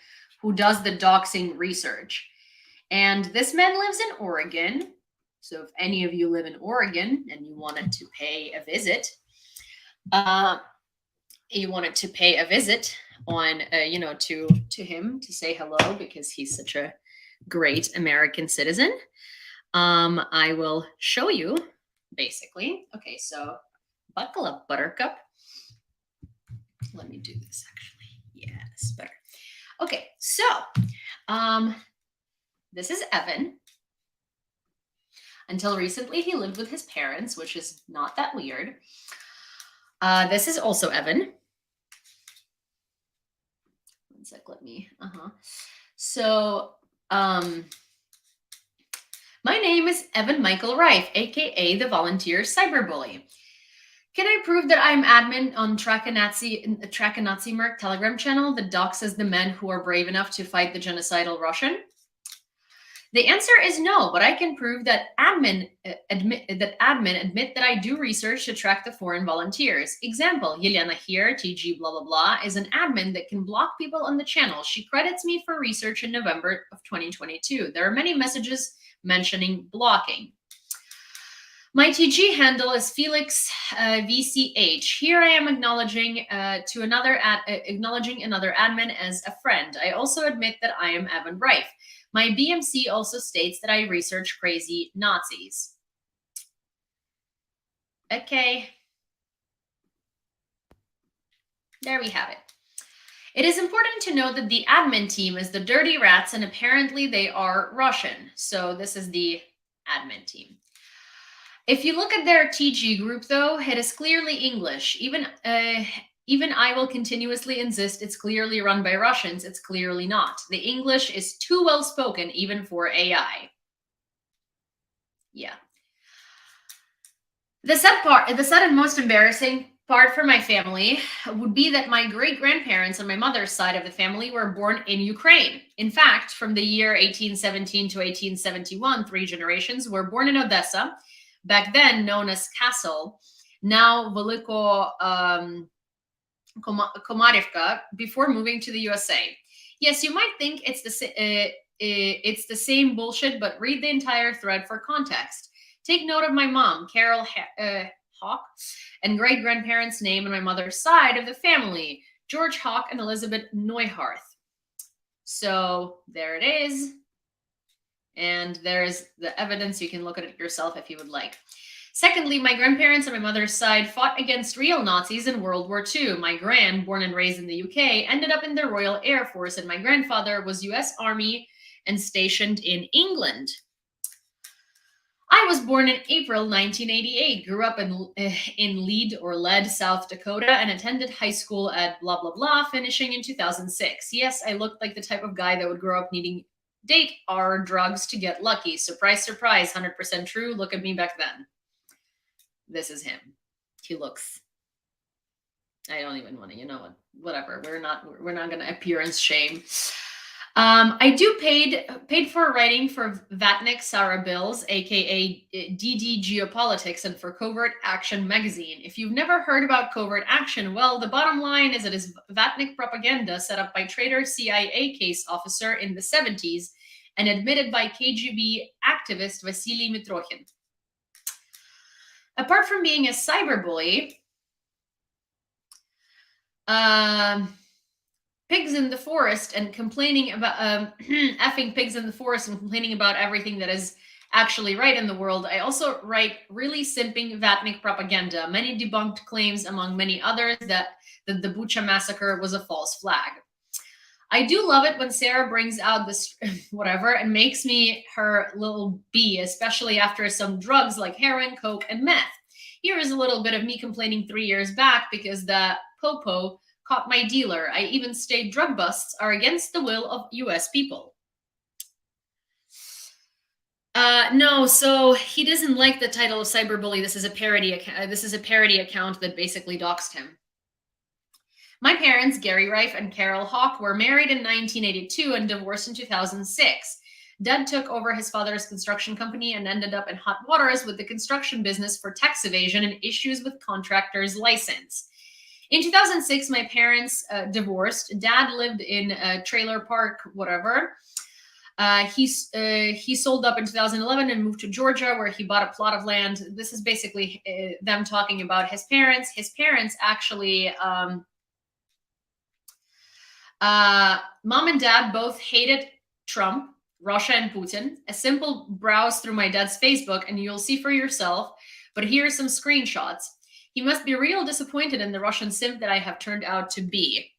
who does the doxing research. And this man lives in Oregon. So if any of you live in Oregon and you wanted to pay a visit, on, to him to say hello, because he's such a great American citizen, I will show you basically. Okay, so buckle up, Buttercup. Let me do this actually. Yes, better. Okay, so this is Evan. Until recently, he lived with his parents, which is not that weird. This is also Evan. 1 sec, let me, So My name is Evan Michael Reif, aka the Volunteer Cyberbully. Can I prove that I'm admin on Track a Nazi Merc Telegram channel that doxes the men who are brave enough to fight the genocidal Russian? The answer is no, but I can prove that admin admit that I do research to track the foreign volunteers. Example, Yulia here, TG blah blah blah, is an admin that can block people on the channel. She credits me for research in November of 2022. There are many messages mentioning blocking. My TG handle is Felix VCH. Here I am acknowledging another admin as a friend. I also admit that I am Evan Reif. My BMC also states that I research crazy Nazis. Okay. There we have it. It is important to note that the admin team is the dirty rats, and apparently they are Russian. So this is the admin team. If you look at their TG group, though, it is clearly English. Even I will continuously insist it's clearly run by Russians. It's clearly not. The English is too well spoken, even for AI. Yeah. The sad and most embarrassing part for my family would be that my great-grandparents on my mother's side of the family were born in Ukraine. In fact, from the year 1817 to 1871, 3 generations were born in Odessa, back then known as Castle, now Veliko Komarivka, before moving to the USA. Yes, you might think it's the same bullshit, but read the entire thread for context. Take note of my mom, Carol Hawk, and great-grandparents' name on my mother's side of the family, George Hawk and Elizabeth Neuharth. So there it is. And there's the evidence. You can look at it yourself if you would like. Secondly, my grandparents on my mother's side fought against real Nazis in World War II. My gran, born and raised in the UK, ended up in the Royal Air Force, and my grandfather was US Army and stationed in England. I was born in April 1988, grew up in Lead, South Dakota, and attended high school at blah, blah, blah, finishing in 2006. Yes, I looked like the type of guy that would grow up needing date or drugs to get lucky. Surprise, surprise, 100% true. Look at me back then. This is him. He looks, I don't even want to, you know what, whatever. We're not going to appearance shame. I do paid for writing for Vatnik Sarah Bills, aka DD Geopolitics, and for Covert Action magazine. If you've never heard about Covert Action, well, the bottom line is it is Vatnik propaganda set up by traitor CIA case officer in the 70s and admitted by KGB activist Vasily Mitrokhin. Apart from being a cyberbully, pigs in the forest and complaining about effing pigs in the forest and complaining about everything that is actually right in the world, I also write really simping Vatnik propaganda, many debunked claims among many others that the Bucha massacre was a false flag. I do love it when Sarah brings out this whatever and makes me her little bee, especially after some drugs like heroin, coke, and meth. Here is a little bit of me complaining 3 years back because the popo caught my dealer. I even state drug busts are against the will of US people. No, so he doesn't like the title of cyberbully. This is a parody account. This is a parody account that basically doxed him. My parents, Gary Reif and Carol Hawk, were married in 1982 and divorced in 2006. Dad took over his father's construction company and ended up in hot waters with the construction business for tax evasion and issues with contractor's license. In 2006, my parents divorced. Dad lived in a trailer park, whatever. He sold up in 2011 and moved to Georgia, where he bought a plot of land. This is basically them talking about his parents. His parents actually, mom and dad both hated Trump, Russia, and Putin. A simple browse through my dad's Facebook and you'll see for yourself. But here are some screenshots. He must be real disappointed in the Russian simp that I have turned out to be.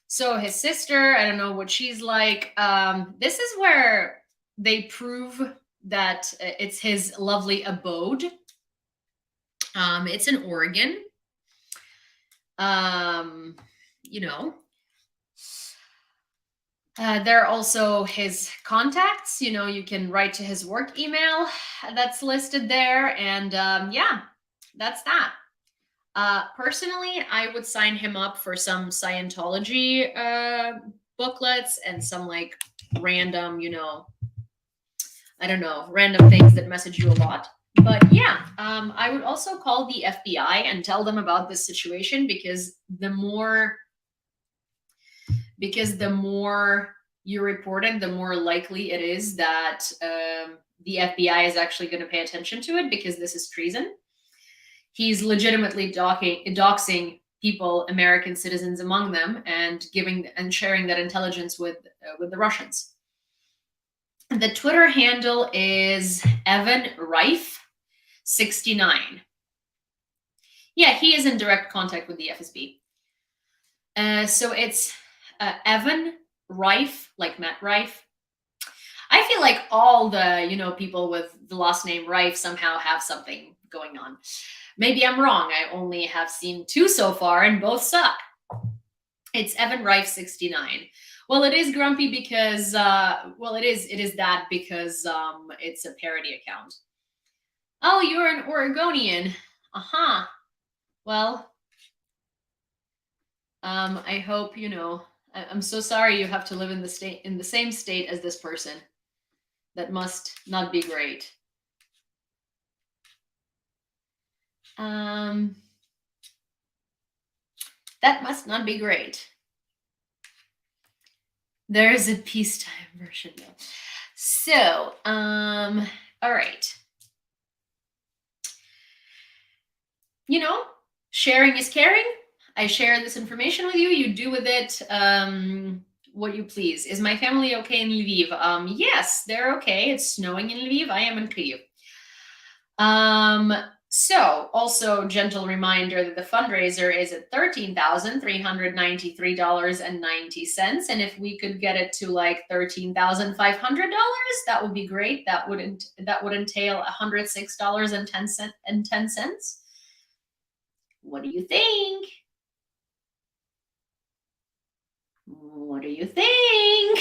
So his sister, I don't know what she's like. This is where they prove that it's his lovely abode. It's in Oregon. You know. There are also his contacts. You can write to his work email that's listed there. And yeah, that's that. Personally, I would sign him up for some Scientology booklets and some like random, I don't know, random things that message you a lot. But yeah, I would also call the FBI and tell them about this situation, because the more you report it, the more likely it is that the FBI is actually going to pay attention to it, because this is treason. He's legitimately doxing people, American citizens among them, and giving and sharing that intelligence with the Russians. The Twitter handle is Evan Reif 69. Yeah, he is in direct contact with the FSB. So it's Evan Reif, like Matt Reif. I feel like all the people with the last name Reif somehow have something going on. Maybe I'm wrong. I only have seen 2 so far, and both suck. It's Evan Reif 69. Well, it is grumpy because it is that because it's a parody account. Oh, you're an Oregonian. Uh-huh. Well, I hope I'm so sorry you have to live in the same state as this person. That must not be great. That must not be great. There is a peacetime version though. So, all right. Sharing is caring. I share this information with you. You do with it what you please. Is my family okay in Lviv? Yes, they're okay. It's snowing in Lviv. I am in Kyiv. So, also gentle reminder that the fundraiser is at $13,393.90, and if we could get it to like $13,500, that would be great. That would entail $106.10. What do you think? What do you think?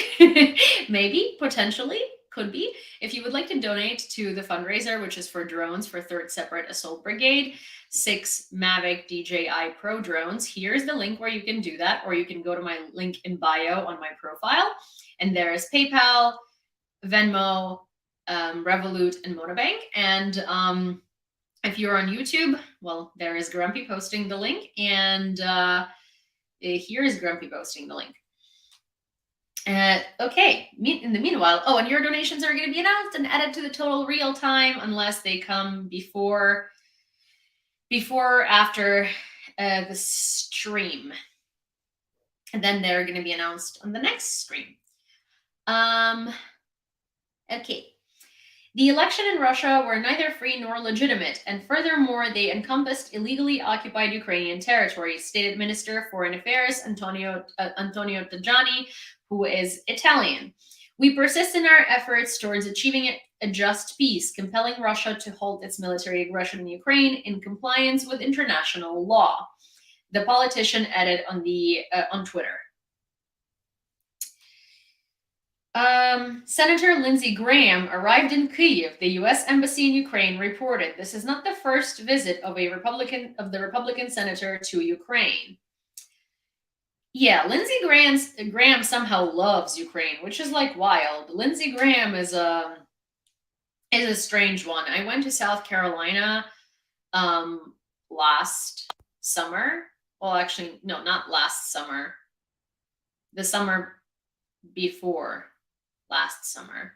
Maybe, potentially. Could be. If you would like to donate to the fundraiser, which is for drones for 3rd Separate Assault Brigade, 6 Mavic DJI Pro drones, here's the link where you can do that, or you can go to my link in bio on my profile, and there is PayPal, Venmo, Revolut, and Motobank. And if you're on YouTube, well, there is Grumpy posting the link, and here is Grumpy posting the link. Okay, in the meanwhile, and your donations are going to be announced and added to the total real time, unless they come before or after the stream. And then they're going to be announced on the next stream. Okay. The election in Russia were neither free nor legitimate, and furthermore, they encompassed illegally occupied Ukrainian territory, stated Minister of Foreign Affairs Antonio Tajani, who is Italian. We persist in our efforts towards achieving a just peace, compelling Russia to halt its military aggression in Ukraine in compliance with international law, the politician added on Twitter. Senator Lindsey Graham arrived in Kyiv. The U.S. Embassy in Ukraine reported this is not the first visit of the Republican senator to Ukraine. Yeah, Lindsey Graham somehow loves Ukraine, which is like wild. Lindsey Graham is a strange one. I went to South Carolina last summer. Well, actually, no, not last summer. The summer before last summer.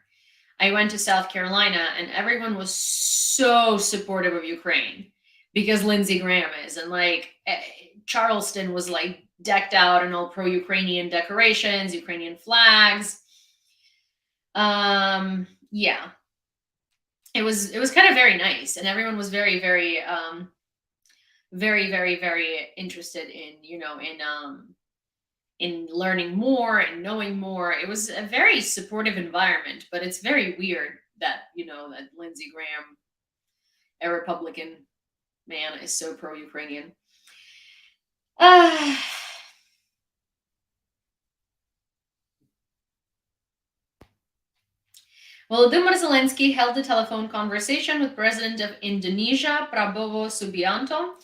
I went to South Carolina, and everyone was so supportive of Ukraine because Lindsey Graham is. And like Charleston was like decked out in all pro-Ukrainian decorations, Ukrainian flags. Yeah. It was kind of very nice, and everyone was very, very, very, very, very interested in learning more and knowing more. It was a very supportive environment, but it's very weird that, that Lindsey Graham, a Republican man, is so pro-Ukrainian. Volodymyr Zelensky held a telephone conversation with President of Indonesia, Prabowo Subianto.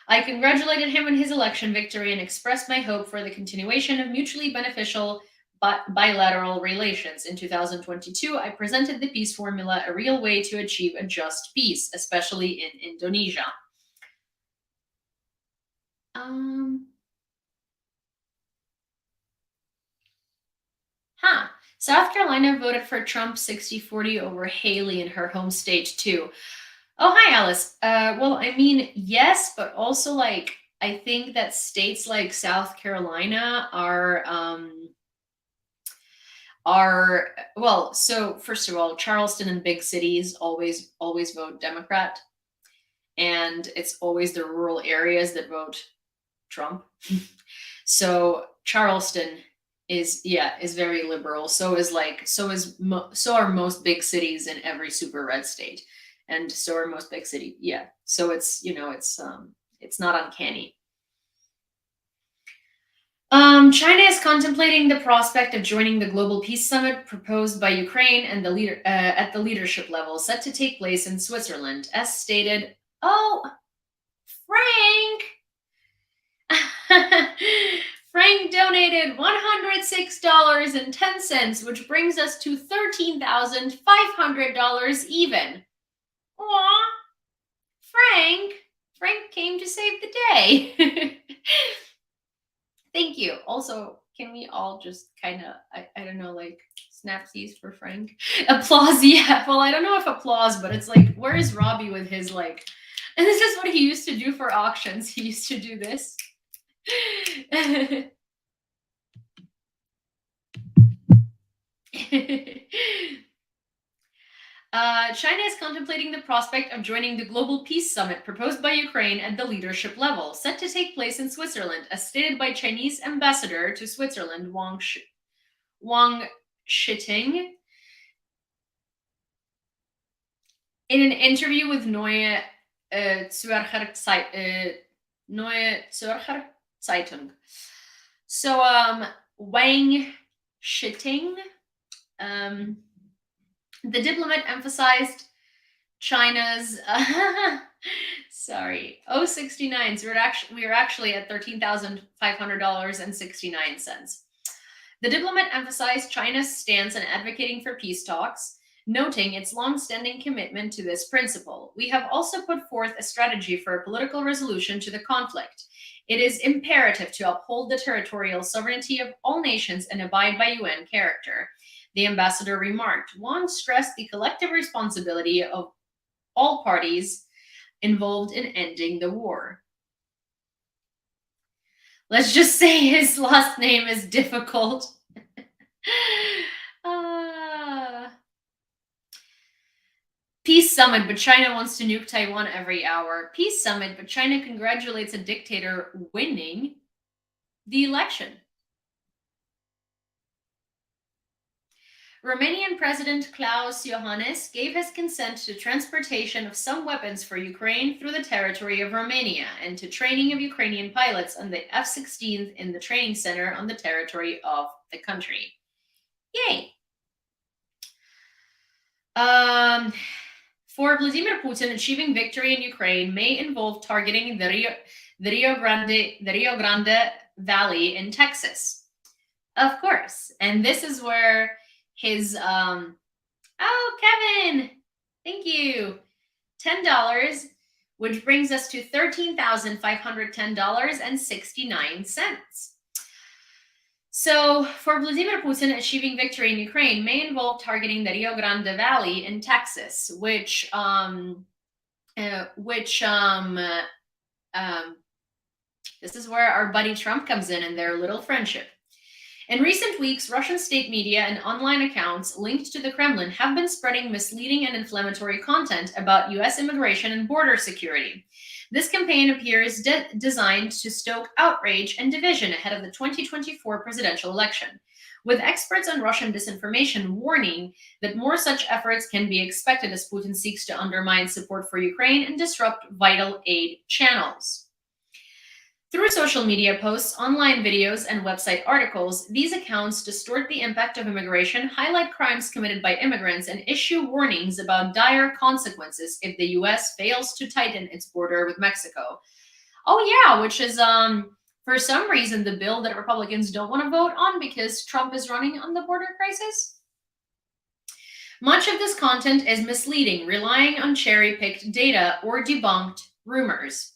I congratulated him on his election victory and expressed my hope for the continuation of mutually beneficial bilateral relations. In 2022, I presented the peace formula, a real way to achieve a just peace, especially in Indonesia. South Carolina voted for Trump 60-40 over Haley in her home state too. Oh, hi, Alice. Well, I mean, yes, but also like I think that states like South Carolina are well, so first of all, Charleston and big cities always vote Democrat, and it's always the rural areas that vote Trump. So Charleston is very liberal. So are most big cities in every super red state, and so are most big city. Yeah. So it's it's not uncanny. China is contemplating the prospect of joining the Global Peace Summit proposed by Ukraine and at the leadership level, set to take place in Switzerland, as stated. Oh, Frank! Frank donated $106.10, which brings us to $13,500 even. Aw, Frank came to save the day. Thank you. Also, can we all just kind of, I don't know, like snapsies for Frank? Applause, yeah. Well, I don't know if applause, but it's like, where is Robbie with his like, and this is what he used to do for auctions. He used to do this. China is contemplating the prospect of joining the Global Peace Summit proposed by Ukraine at the leadership level, set to take place in Switzerland, as stated by Chinese ambassador to Switzerland, Wang Shiting, in an interview with Neue Zürcher Zeitung. So, Wang Shiting, the diplomat emphasized China's sorry, 069. So we are actually at $13,500.69. The diplomat emphasized China's stance in advocating for peace talks, noting its long-standing commitment to this principle. We have also put forth a strategy for a political resolution to the conflict. It is imperative to uphold the territorial sovereignty of all nations and abide by UN character, the ambassador remarked. Wang stressed the collective responsibility of all parties involved in ending the war. Let's just say his last name is difficult. Peace summit, but China wants to nuke Taiwan every hour. Peace summit, but China congratulates a dictator winning the election. Romanian President Klaus Iohannis gave his consent to transportation of some weapons for Ukraine through the territory of Romania and to training of Ukrainian pilots on the F-16 in the training center on the territory of the country. Yay! For Vladimir Putin, achieving victory in Ukraine may involve targeting the Rio Grande Valley in Texas. Of course. And this is where his oh, Kevin, thank you. $10, which brings us to $13,510.69. So for Vladimir Putin, achieving victory in Ukraine may involve targeting the Rio Grande Valley in Texas, which this is where our buddy Trump comes in and their little friendship. In recent weeks, Russian state media and online accounts linked to the Kremlin have been spreading misleading and inflammatory content about U.S. immigration and border security. This campaign appears designed to stoke outrage and division ahead of the 2024 presidential election, with experts on Russian disinformation warning that more such efforts can be expected as Putin seeks to undermine support for Ukraine and disrupt vital aid channels. Through social media posts, online videos, and website articles, these accounts distort the impact of immigration, highlight crimes committed by immigrants, and issue warnings about dire consequences if the US fails to tighten its border with Mexico. Oh yeah, which is for some reason the bill that Republicans don't want to vote on because Trump is running on the border crisis. Much of this content is misleading, relying on cherry-picked data or debunked rumors.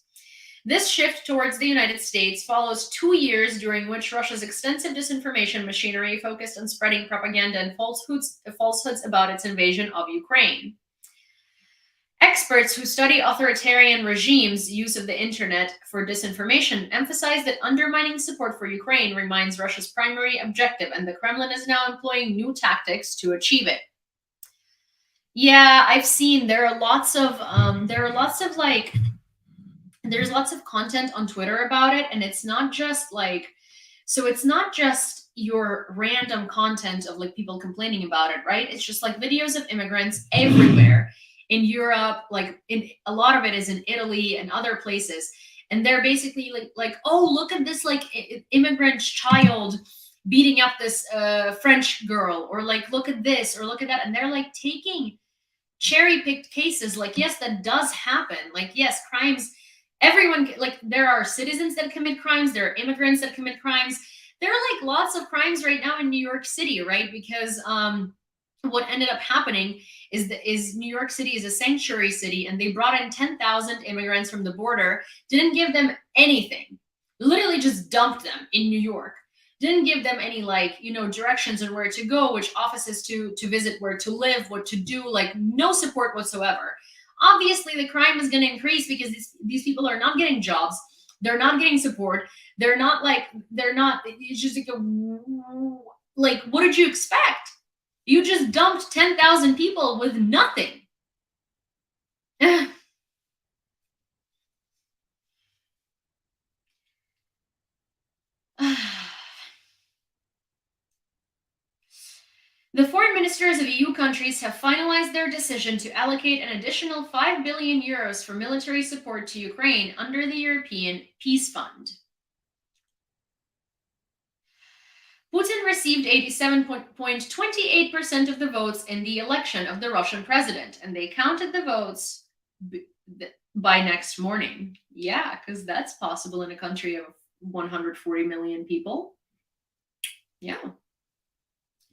This shift towards the United States follows 2 years during which Russia's extensive disinformation machinery focused on spreading propaganda and falsehoods about its invasion of Ukraine. Experts who study authoritarian regimes' use of the internet for disinformation emphasize that undermining support for Ukraine remains Russia's primary objective, and the Kremlin is now employing new tactics to achieve it. Yeah, I've seen there are lots of there's lots of content on Twitter about it, and it's not just like, so it's not just your random content of like people complaining about it, right? It's just like videos of immigrants everywhere in Europe, like in a lot of it is in Italy and other places, and they're basically like oh, look at this like immigrant child beating up this French girl, or like look at this or look at that, and they're like taking cherry-picked cases. Like, yes, that does happen. Like, yes, crimes, everyone, like there are citizens that commit crimes, there are immigrants that commit crimes. There are like lots of crimes right now in New York City, right? Because what ended up happening is New York City is a sanctuary city, and they brought in 10,000 immigrants from the border, didn't give them anything, literally just dumped them in New York, didn't give them any like, you know, directions on where to go, which offices to visit, where to live, what to do, like no support whatsoever. Obviously the crime is going to increase because these people are not getting jobs, they're not getting support, it's just like what did you expect? You just dumped 10,000 people with nothing. The foreign ministers of EU countries have finalized their decision to allocate an additional 5 billion euros for military support to Ukraine under the European Peace Fund. Putin received 87.28% of the votes in the election of the Russian president, and they counted the votes by next morning. Yeah, because that's possible in a country of 140 million people. Yeah,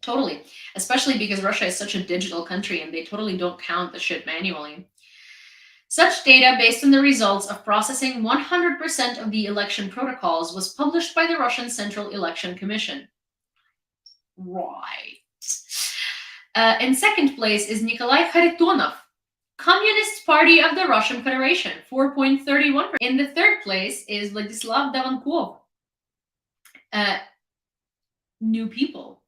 totally. Especially because Russia is such a digital country and they totally don't count the shit manually. Such data, based on the results of processing 100% of the election protocols, was published by the Russian Central Election Commission. Right. In second place is Nikolai Kharitonov, Communist Party of the Russian Federation, 4.31%. In the third place is Vladislav Davankov, New People,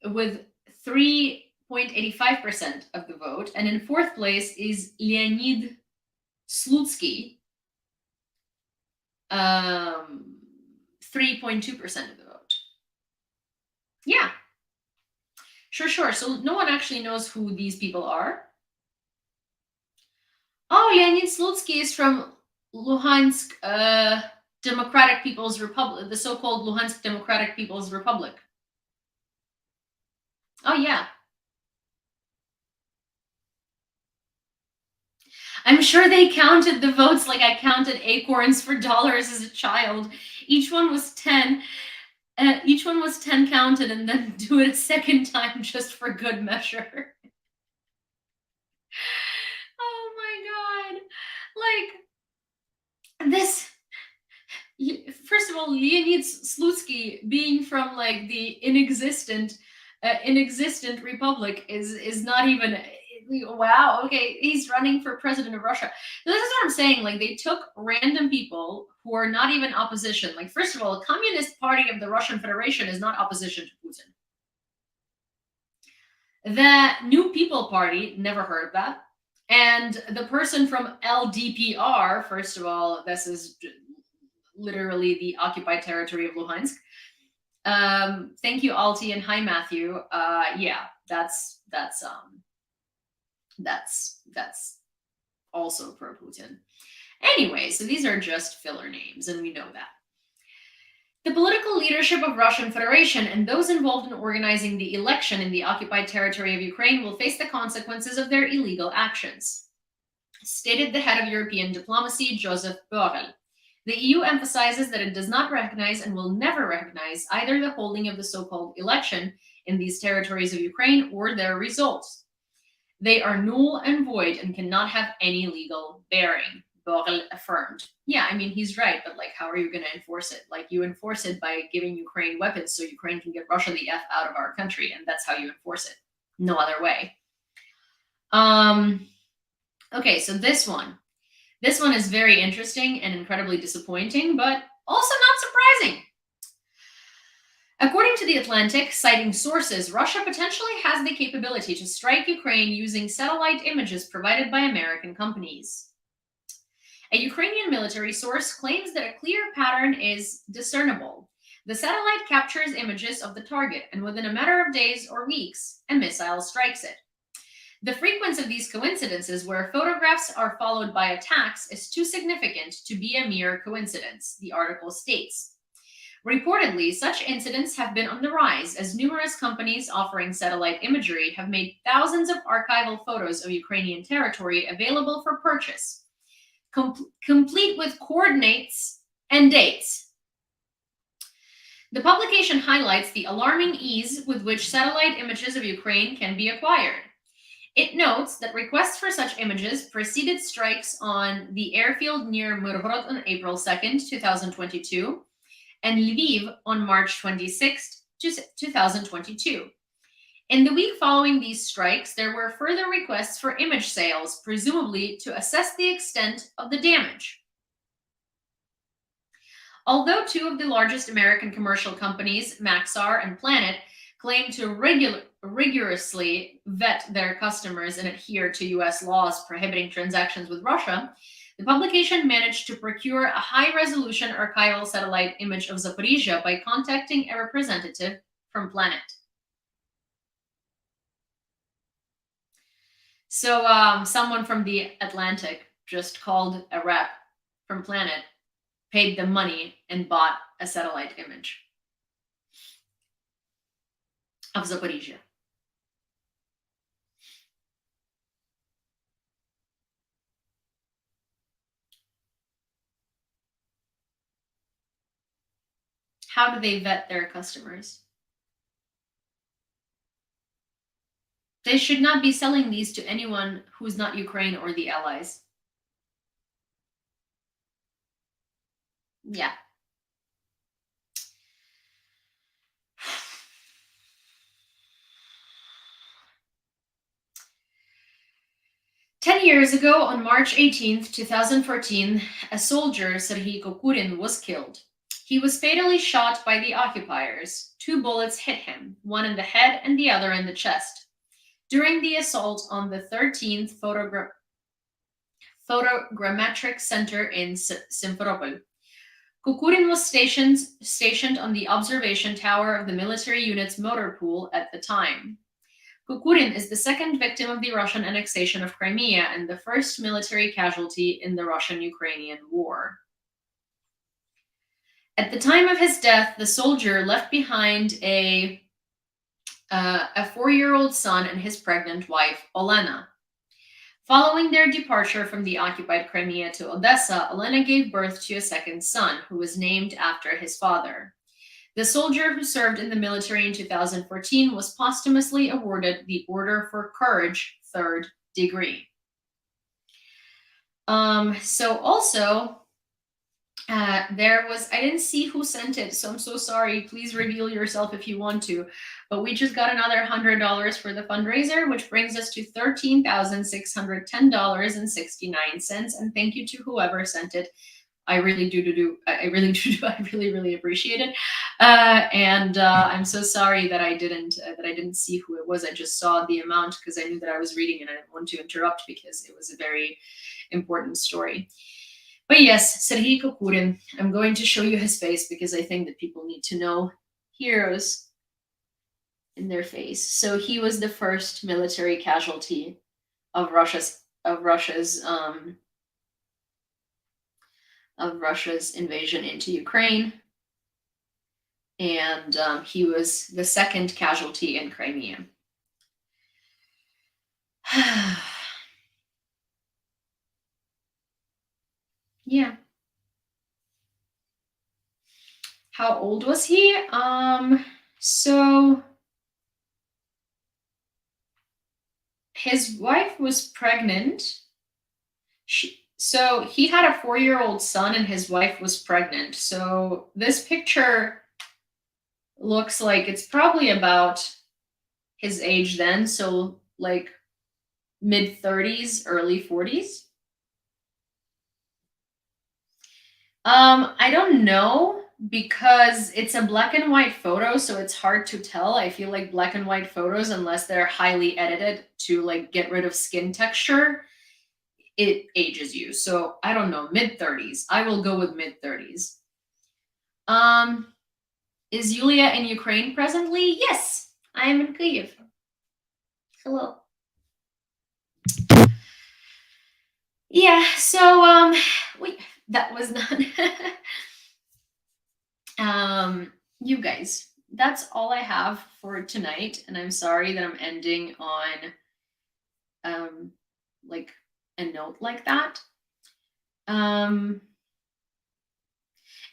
with 3.85% of the vote. And in fourth place is Leonid Slutsky, 3.2% of the vote. Yeah, sure. So no one actually knows who these people are. Oh, Leonid Slutsky is from Luhansk Democratic People's Republic, the so-called Luhansk Democratic People's Republic. Oh, yeah. I'm sure they counted the votes like I counted acorns for dollars as a child. Each one was 10. Each one was 10 counted, and then do it a second time just for good measure. Oh my God. Like this. First of all, Leonid Slutsky being from like the inexistent republic is not even, wow, okay, he's running for president of Russia. This is what I'm saying. Like, they took random people who are not even opposition. Like, first of all, the Communist Party of the Russian Federation is not opposition to Putin. The New People Party, never heard of that. And the person from LDPR, first of all, this is literally the occupied territory of Luhansk. Thank you, Alti, and hi, Matthew. Yeah, that's also pro-Putin. Anyway, so these are just filler names, and we know that. The political leadership of Russian Federation and those involved in organizing the election in the occupied territory of Ukraine will face the consequences of their illegal actions, stated the head of European diplomacy, Joseph Borrell. The EU emphasizes that it does not recognize and will never recognize either the holding of the so-called election in these territories of Ukraine or their results. They are null and void and cannot have any legal bearing, Borrell affirmed. Yeah, I mean, he's right, but like, how are you going to enforce it? Like, you enforce it by giving Ukraine weapons so Ukraine can get Russia the F out of our country, and that's how you enforce it. No other way. Okay, so this one. This one is very interesting and incredibly disappointing, but also not surprising. According to The Atlantic, citing sources, Russia potentially has the capability to strike Ukraine using satellite images provided by American companies. A Ukrainian military source claims that a clear pattern is discernible. The satellite captures images of the target, and within a matter of days or weeks, a missile strikes it. The frequency of these coincidences where photographs are followed by attacks is too significant to be a mere coincidence, the article states. Reportedly, such incidents have been on the rise as numerous companies offering satellite imagery have made thousands of archival photos of Ukrainian territory available for purchase, complete with coordinates and dates. The publication highlights the alarming ease with which satellite images of Ukraine can be acquired. It notes that requests for such images preceded strikes on the airfield near Murhorod on April 2nd, 2022, and Lviv on March 26th, 2022. In the week following these strikes, there were further requests for image sales, presumably to assess the extent of the damage. Although two of the largest American commercial companies, Maxar and Planet, claim to rigorously vet their customers and adhere to U.S. laws prohibiting transactions with Russia, the publication managed to procure a high-resolution archival satellite image of Zaporizhia by contacting a representative from Planet. So someone from The Atlantic just called a rep from Planet, paid them money, and bought a satellite image of Zaporizhia. How do they vet their customers? They should not be selling these to anyone who's not Ukraine or the allies. Yeah. Ten years ago, on March 18th, 2014, a soldier, Serhiy Kokurin, was killed. He was fatally shot by the occupiers. 2 bullets hit him, one in the head and the other in the chest. During the assault on the 13th Photogrammetric Center in Simferopol, Kokurin was stationed on the observation tower of the military unit's motor pool at the time. Kokurin is the second victim of the Russian annexation of Crimea and the first military casualty in the Russian-Ukrainian war. At the time of his death, the soldier left behind a 4-year-old son and his pregnant wife, Olena. Following their departure from the occupied Crimea to Odessa, Olena gave birth to a second son, who was named after his father. The soldier who served in the military in 2014 was posthumously awarded the Order for Courage, 3rd degree. So also, there was, I didn't see who sent it, so I'm so sorry. Please reveal yourself if you want to. But we just got another $100 for the fundraiser, which brings us to $13,610.69. And thank you to whoever sent it. I really appreciate it. I'm so sorry that I didn't see who it was. I just saw the amount because I knew that I was reading and I didn't want to interrupt because it was a very important story. But yes, Serhiy Kokurin. I'm going to show you his face because I think that people need to know heroes in their face. So he was the first military casualty of Russia's of Russia's invasion into Ukraine. And he was the second casualty in Crimea. Yeah. How old was he? So his wife was pregnant. So he had a 4-year-old son and his wife was pregnant. So this picture looks like it's probably about his age then. So like mid 30s, early 40s. I don't know because it's a black and white photo, so it's hard to tell. I feel like black and white photos, unless they're highly edited to like get rid of skin texture, it ages you. So I don't know, mid 30s. I will go with mid 30s. Is Yulia in Ukraine presently? Yes, I am in Kyiv. Hello. Yeah, so wait, that was not you guys, that's all I have for tonight, and I'm sorry that I'm ending on like a note like that.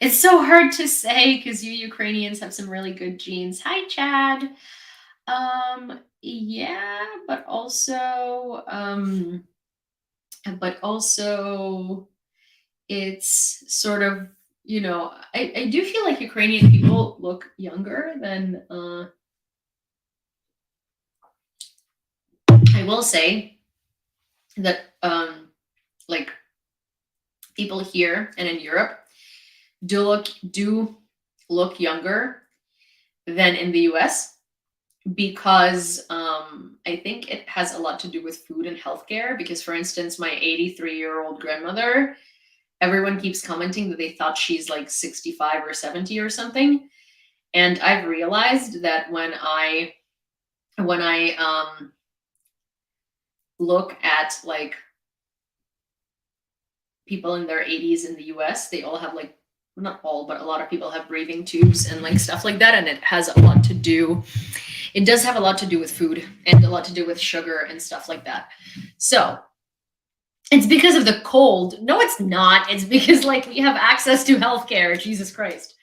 It's so hard to say because you Ukrainians have some really good genes. Hi, Chad. Yeah, but also it's sort of, you know, I do feel like Ukrainian people look younger than I will say that like people here and in Europe do look younger than in the US because I think it has a lot to do with food and healthcare. Because, for instance, my 83-year-old grandmother, everyone keeps commenting that they thought she's like 65 or 70 or something. And I've realized that when I look at like people in their 80s in the US, they all have like, not all, but a lot of people have breathing tubes and like stuff like that. And it has a lot to do, it does have a lot to do with food and a lot to do with sugar and stuff like that. So it's because of the cold. No, it's not. It's because like we have access to healthcare. Jesus Christ.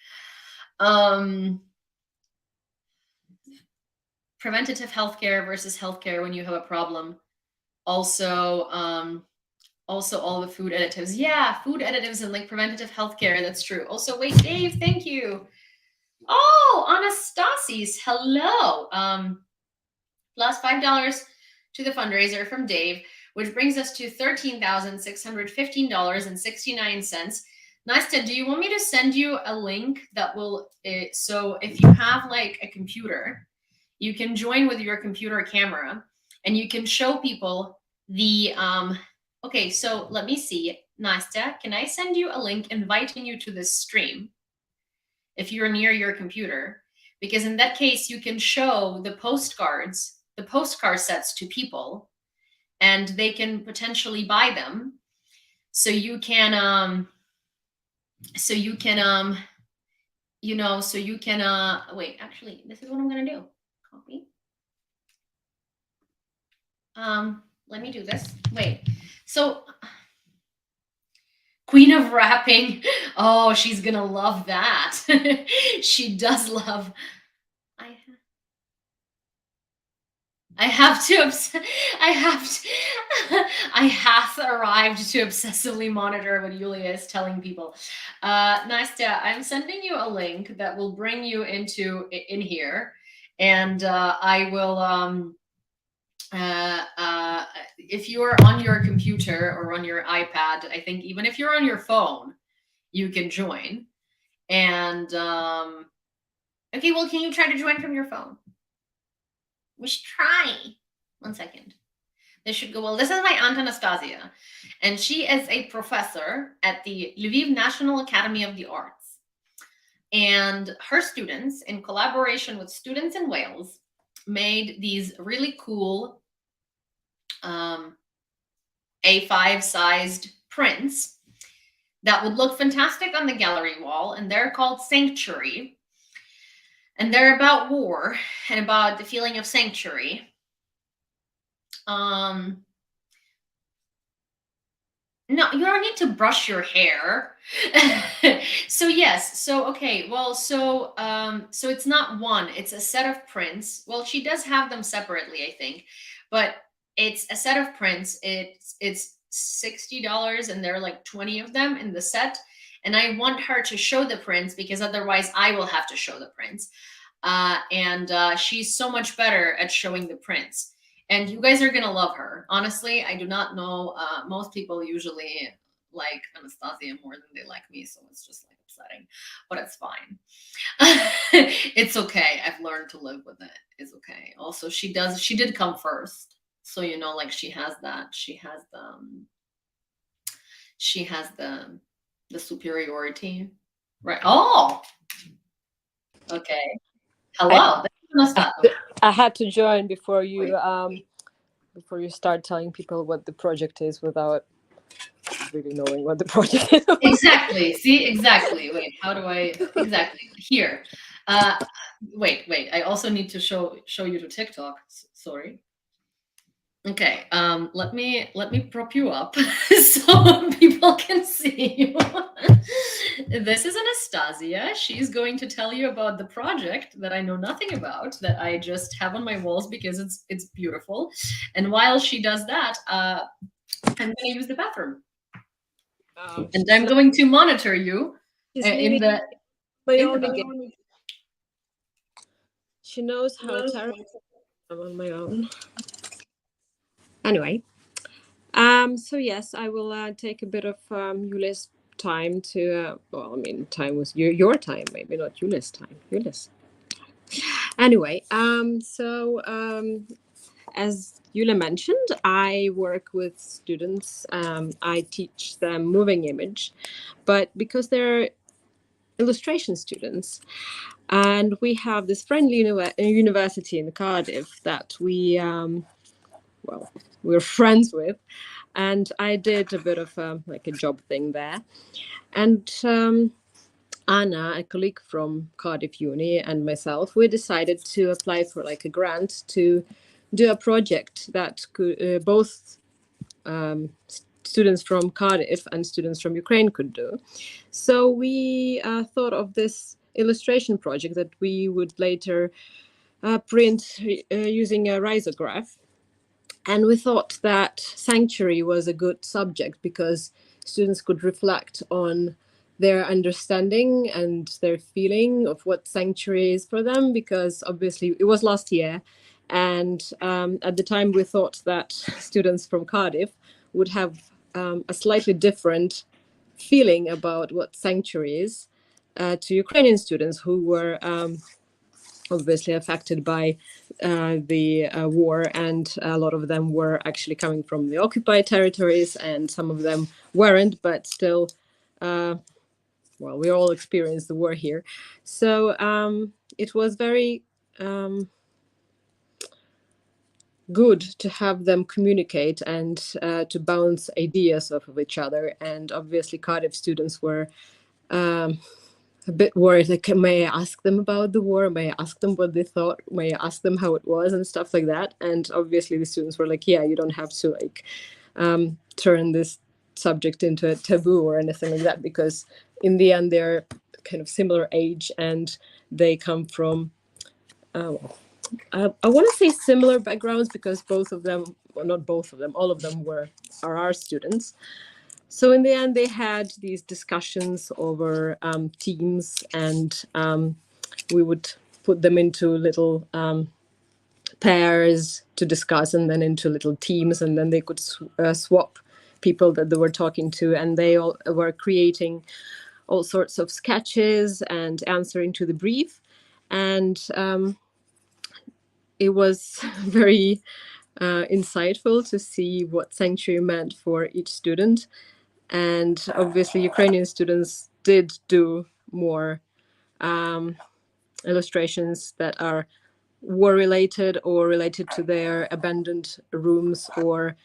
Preventative healthcare versus healthcare when you have a problem. Also, all the food additives. Yeah, food additives and like preventative healthcare. That's true. Also, wait, Dave, thank you. Oh, Anastasis, hello. Plus $5 to the fundraiser from Dave, which brings us to $13,615.69. Nastya, do you want me to send you a link that will, so if you have like a computer, you can join with your computer camera and you can show people the, okay, so let me see. Nastya, can I send you a link inviting you to this stream if you're near your computer? Because in that case, you can show the postcard sets to people and they can potentially buy them. So you can, wait, actually, this is what I'm going to do. Copy. Let me do this. Wait. So Queen of Rapping. Oh, she's going to love that. She does love. I have arrived to obsessively monitor what Yulia is telling people. Nastya, I'm sending you a link that will bring you in here, and I will. If you're on your computer or on your iPad, I think even if you're on your phone, you can join. And okay, well, can you try to join from your phone? We should try. 1 second. This should go well. This is my Aunt Anastasia, and she is a professor at the Lviv National Academy of the Arts. And her students, in collaboration with students in Wales, made these really cool A5 sized prints that would look fantastic on the gallery wall, and they're called Sanctuary. And they're about war and about the feeling of sanctuary. No, you don't need to brush your hair. So yes, so okay, well, so it's not one, it's a set of prints. Well, she does have them separately, I think, but it's a set of prints. It's $60, and there are like 20 of them in the set. And I want her to show the prints because otherwise I will have to show the prints. And she's so much better at showing the prints. And you guys are gonna love her. Honestly, I do not know. Most people usually like Anastasia more than they like me, so it's just like upsetting, but it's fine. It's okay. I've learned to live with it. It's okay. Also, she did come first, so you know, like she has that. She has the superiority, right? Oh, okay. Hello. Anastasia. I had to join before you start telling people what the project is without really knowing what the project is. Exactly. See, exactly. Wait, how do I exactly here? Wait. I also need to show you to TikTok. Sorry. Okay. Let me prop you up so people can see you. This is Anastasia. She's going to tell you about the project that I know nothing about, that I just have on my walls because it's beautiful. And while she does that, I'm going to use the bathroom. And I'm going to monitor you in the my own again. She knows how terrible I'm on my own. Anyway, so yes, I will take a bit of Yulia's time to. Well, I mean, time was your time, maybe not Yulia's time. Yulia's. Anyway, as Yulia mentioned, I work with students. I teach them moving image, but because they're illustration students, and we have this friendly university in Cardiff that we're friends with, and I did a bit of like a job thing there, and Anna, a colleague from Cardiff Uni, and myself, we decided to apply for like a grant to do a project that could both students from Cardiff and students from Ukraine could do. So we thought of this illustration project that we would later print using a risograph. And we thought that sanctuary was a good subject because students could reflect on their understanding and their feeling of what sanctuary is for them, because obviously it was last year. And at the time we thought that students from Cardiff would have a slightly different feeling about what sanctuary is to Ukrainian students who were obviously affected by the war, and a lot of them were actually coming from the occupied territories, and some of them weren't, but still, well, we all experienced the war here. So it was very good to have them communicate and to bounce ideas off of each other. And obviously Cardiff students were a bit worried, like, may I ask them about the war? May I ask them what they thought? May I ask them how it was and stuff like that? And obviously the students were like, yeah, you don't have to like turn this subject into a taboo or anything like that, because in the end they're kind of similar age and they come from I want to say similar backgrounds, because both of them, well, not both of them, all of them are our students. So in the end, they had these discussions over teams, and we would put them into little pairs to discuss, and then into little teams, and then they could swap people that they were talking to, and they all were creating all sorts of sketches and answering to the brief. And it was very insightful to see what sanctuary meant for each student. And obviously Ukrainian students did do more illustrations that are war related or related to their abandoned rooms, or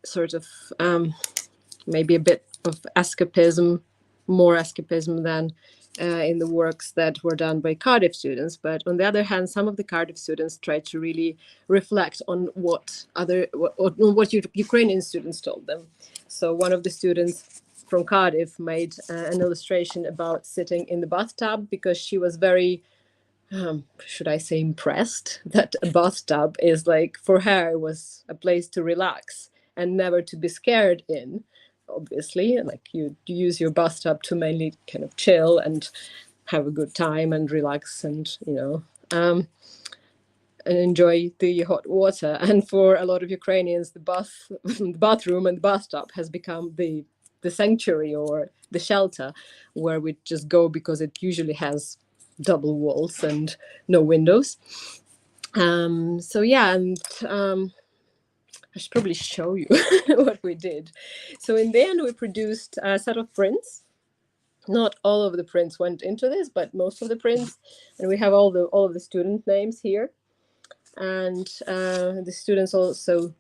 sort of maybe a bit escapism, more escapism than in the works that were done by Cardiff students. But on the other hand, some of the Cardiff students tried to really reflect on what Ukrainian students told them. So one of the students from Cardiff made an illustration about sitting in the bathtub because she was very, should I say, impressed that a bathtub is like, for her, it was a place to relax and never to be scared in. Obviously, like you use your bathtub to mainly kind of chill and have a good time and relax and, and enjoy the hot water. And for a lot of Ukrainians, the bathroom and the bathtub has become the sanctuary or the shelter where we just go because it usually has double walls and no windows. So yeah, and I should probably show you what we did. So in the end, we produced a set of prints. Not all of the prints went into this, but most of the prints, and we have all of the student names here. And the students also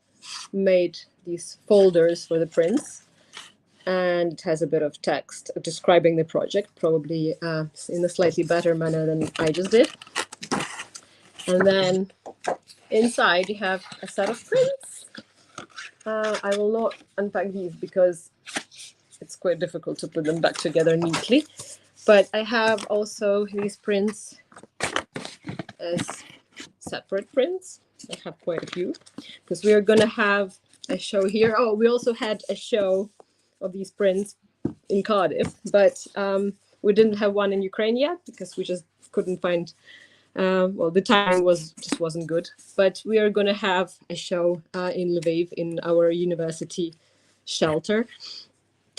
made these folders for the prints, and it has a bit of text describing the project, probably in a slightly better manner than I just did. And then inside you have a set of prints. I will not unpack these because it's quite difficult to put them back together neatly. But I have also these prints as separate prints. I have quite a few because we are going to have a show here. Oh, we also had a show of these prints in Cardiff, but we didn't have one in Ukraine yet because we just couldn't find, the timing wasn't good. But we are going to have a show in Lviv in our university shelter.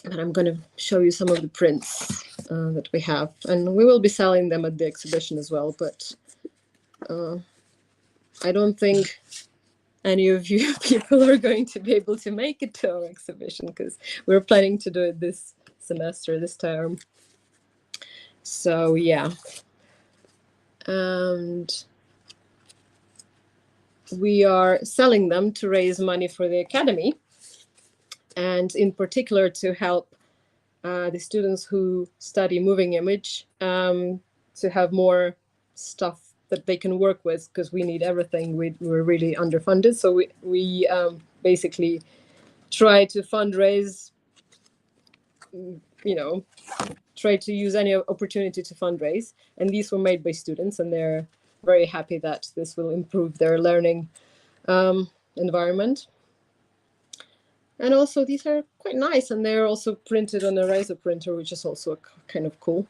And I'm going to show you some of the prints that we have. And we will be selling them at the exhibition as well. But I don't think any of you people are going to be able to make it to our exhibition because we're planning to do it this semester, this term. So, yeah. And we are selling them to raise money for the academy. And in particular to help the students who study moving image to have more stuff that they can work with because we need everything. We're really underfunded. So we basically try to fundraise, try to use any opportunity to fundraise. And these were made by students and they're very happy that this will improve their learning environment. And also these are quite nice and they're also printed on a Razor printer, which is also kind of cool.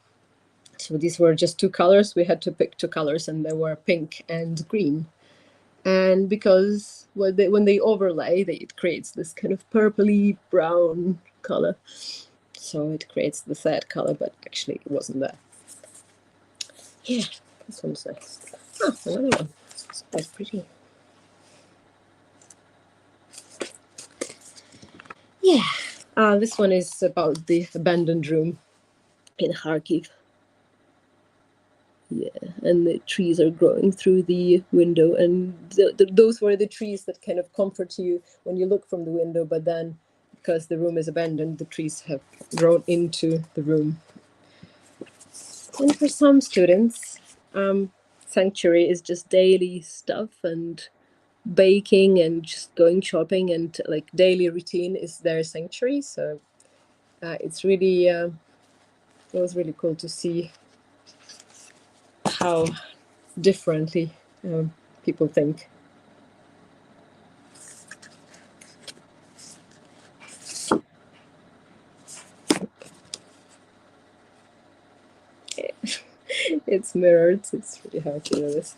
So these were just two colors. We had to pick two colors and they were pink and green. And because when they overlay, it creates this kind of purpley brown color. So it creates the sad color, but actually it wasn't there. Yeah, this one's nice. Oh, another one. That's pretty. Yeah, this one is about the abandoned room in Kharkiv. Yeah, and the trees are growing through the window, and those were the trees that kind of comfort you when you look from the window, but then because the room is abandoned, the trees have grown into the room. And for some students, sanctuary is just daily stuff and baking and just going shopping, and like daily routine is their sanctuary. So it's really it was really cool to see how differently people think. It's mirrored. It's really hard to do this.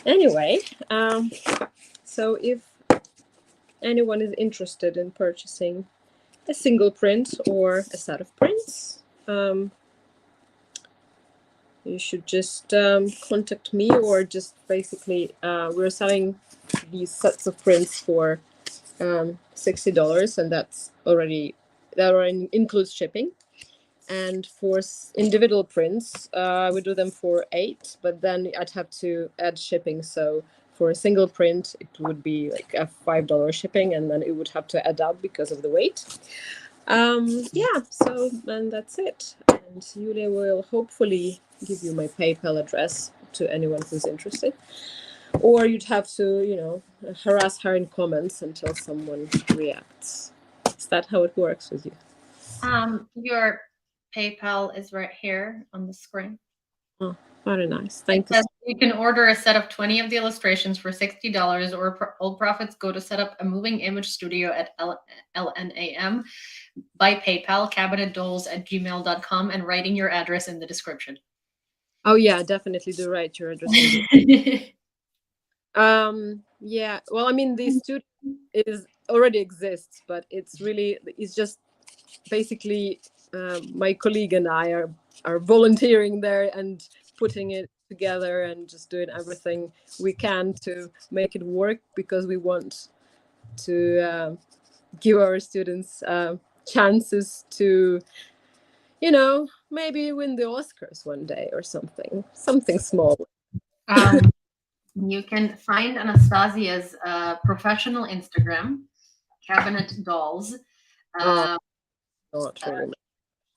Anyway, so if anyone is interested in purchasing a single print or a set of prints, you should just contact me, or just basically we're selling these sets of prints for $60, and that already includes shipping. And for individual prints, we do them for $8, but then I'd have to add shipping. So for a single print, it would be like a $5 shipping, and then it would have to add up because of the weight. Yeah, so and that's it. And Yulia will hopefully give you my PayPal address to anyone who's interested. Or you'd have to, harass her in comments until someone reacts. Is that how it works with you? Your PayPal is right here on the screen. Oh, very nice. Thank you. You can order a set of 20 of the illustrations for $60, or all profits go to set up a moving image studio at LNAM by PayPal, cabinetdolls@gmail.com, and writing your address in the description. Oh yeah, definitely do write your address. Yeah, well, I mean, the studio already exists, but it's just basically my colleague and I are volunteering there and putting it together and just doing everything we can to make it work, because we want to give our students chances to, maybe win the Oscars one day or something small. You can find Anastasia's professional Instagram, Cabinet Dolls. Not really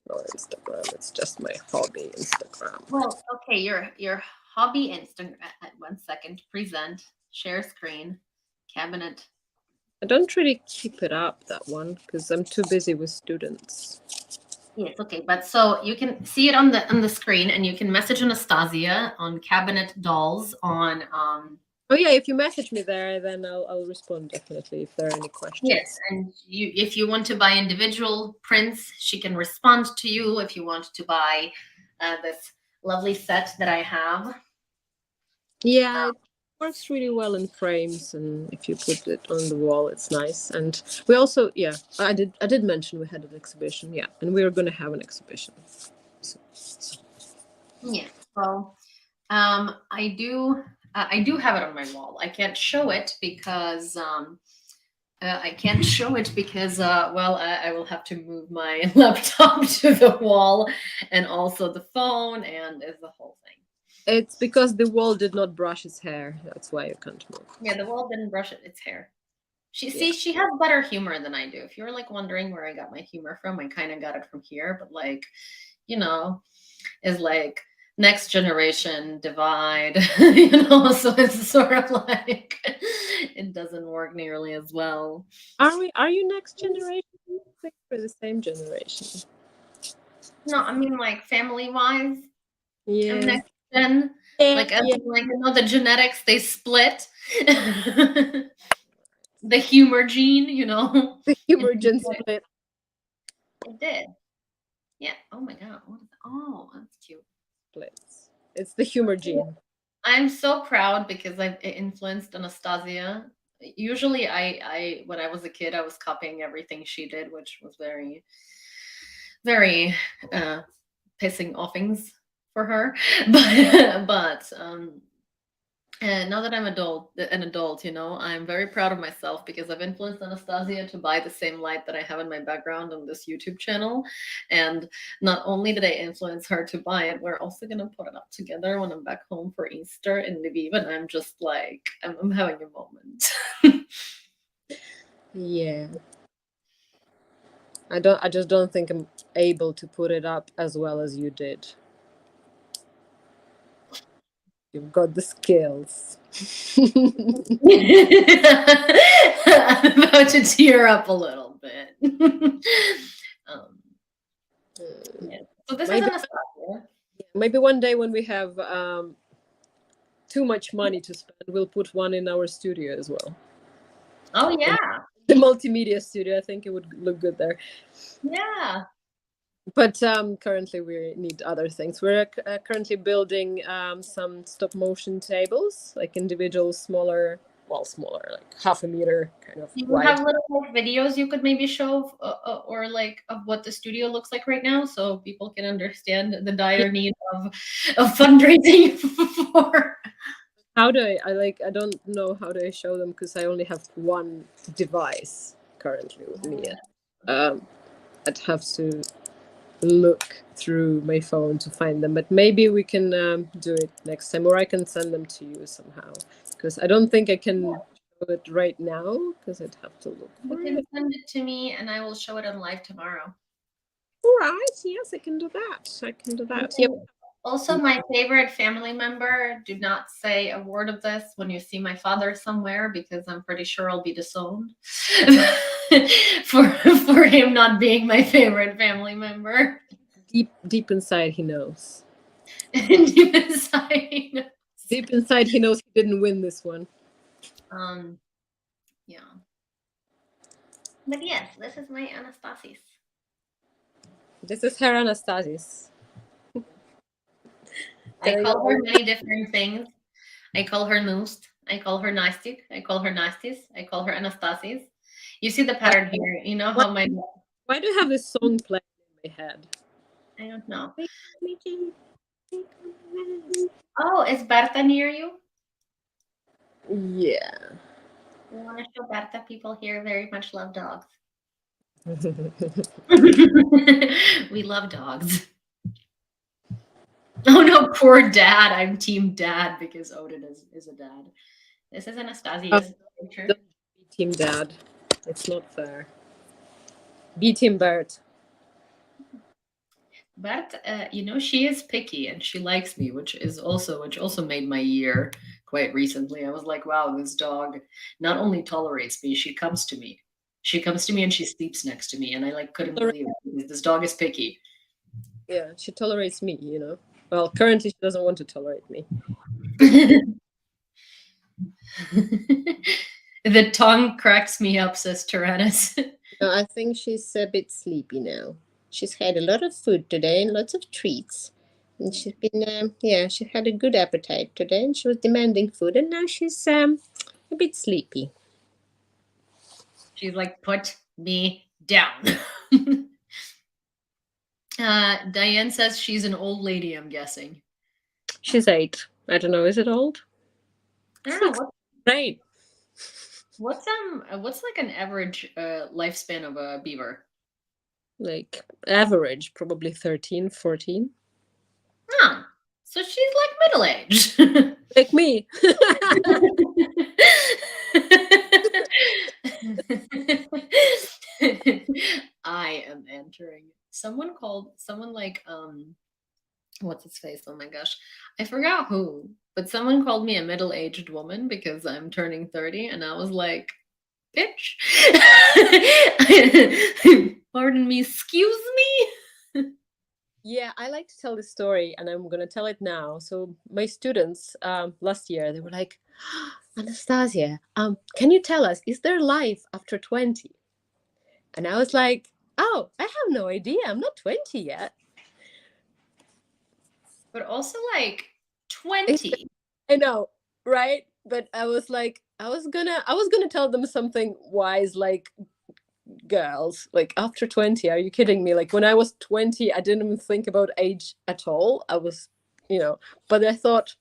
my Instagram. It's just my hobby Instagram. Well, okay, your hobby Instagram. 1 second. Present. Share screen. Cabinet. I don't really keep it up, that one, because I'm too busy with students. Yes, okay, but so you can see it on the screen, and you can message Anastasia on Cabinet Dolls on. Oh yeah, if you message me there, then I'll respond definitely if there are any questions. Yes, and if you want to buy individual prints, she can respond to you. If you want to buy this lovely set that I have. Yeah, it works really well in frames, and if you put it on the wall, it's nice. And we also, yeah, I did mention we had an exhibition, yeah, and we are going to have an exhibition. Yeah, so I do have it on my wall. I can't show it because I will have to move my laptop to the wall, and also the phone, and is the whole thing. It's because the wall did not brush its hair. That's why you can't move. Yeah, the wall didn't brush its hair. She has better humor than I do. If you're like wondering where I got my humor from, I kind of got it from here, but like, is like next generation divide, so it's sort of like it doesn't work nearly as well. Are you next generation? I think we're the same generation. No, I mean like family wise. Yeah. Next gen. Like the genetics, they split. The humor gene, The humor gene split. It did. Yeah. Oh my god. Oh, that's cute. Splits. It's the humor gene. I'm so proud because I've influenced Anastasia. Usually I when I was a kid, I was copying everything she did, which was very, very pissing offings for her. But and now that I'm an adult, I'm very proud of myself because I've influenced Anastasia to buy the same light that I have in my background on this YouTube channel. And not only did I influence her to buy it, we're also going to put it up together when I'm back home for Easter in Lviv. And I'm just like, I'm having a moment. Yeah. I just don't think I'm able to put it up as well as you did. You've got the skills. I'm about to tear up a little bit. Yeah. So this is Anastasia. Maybe one day when we have too much money to spend, we'll put one in our studio as well. Oh yeah. The multimedia studio, I think it would look good there. Yeah. But currently we need other things. We're currently building some stop motion tables, like individual smaller, like half a meter kind of. You have little videos you could maybe show or like of what the studio looks like right now, so people can understand the dire need of fundraising for. How do I don't know how do I show them because I only have one device currently with me. I'd have to look through my phone to find them, but maybe we can do it next time, or I can send them to you somehow, because I don't think I can show show it right now because I'd have to look You for can it. send it to me and I will show it on live tomorrow. All right, yes, I can do that. I can do that. Yep. Also, my favorite family member, do not say a word of this when you see my father somewhere, because I'm pretty sure I'll be disowned for him not being my favorite family member. Deep inside, he knows. Deep inside. Deep inside, he knows he didn't win this one. Yeah. But yes, this is my Anastasis. This is her Anastasis. I call her many different things. I call her Nust. I call her Nastik. I call her Nastis. I call her Anastasis. You see the pattern here. You know how my... Why do you have this song playing in my head? I don't know. Oh, is Berta near you? Yeah. We want to show Berta people here very much love dogs. We love dogs. Oh no, poor dad. I'm team dad because Odin is a dad. This is Anastasia's picture. Don't be team dad. It's not fair. Be team Bert. But she is picky and she likes me, which also made my year quite recently. I was like, wow, this dog not only tolerates me, she comes to me. She comes to me and she sleeps next to me, and I couldn't believe it. This dog is picky. Yeah, she tolerates me, Well, currently she doesn't want to tolerate me. The tongue cracks me up, says Tyrannus. No, I think she's a bit sleepy now. She's had a lot of food today and lots of treats. And she's been, she had a good appetite today and she was demanding food. And now she's a bit sleepy. She's like, put me down. Diane says she's an old lady, I'm guessing. She's 8. I don't know, is it old? I don't know. Right. What's like an average lifespan of a beaver? Like average, probably 13, 14. Huh. So she's like middle-aged. Like me. I am entering. Someone like what's his face? Oh my gosh. I forgot who, but someone called me a middle-aged woman because I'm turning 30, and I was like, bitch. Pardon me, excuse me. Yeah, I like to tell this story and I'm going to tell it now. So my students last year, they were like, Anastasia, can you tell us, is there life after 20? And I was like, oh, I have no idea. I'm not 20 yet. But also like 20. I know, right? But I was like, I was gonna tell them something wise, like, girls, like after 20, are you kidding me? Like when I was 20, I didn't even think about age at all. I was, but I thought,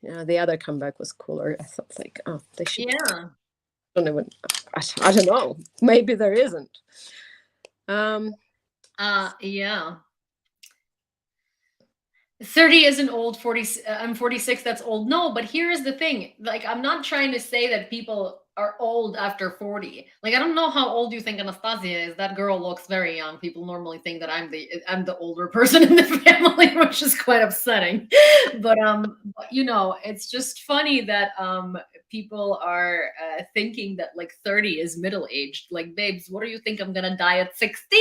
the other comeback was cooler. I thought like, oh, they should. Yeah. I don't know. Maybe there isn't. Yeah. 30 isn't old. 40. I'm 46. That's old. No, but here's the thing. Like, I'm not trying to say that people are old after 40. Like, I don't know how old you think Anastasia is. That girl looks very young. People normally think that I'm the older person in the family, which is quite upsetting. But it's just funny that people are thinking that like 30 is middle aged. Like, babes, what do you think? I'm gonna die at 60?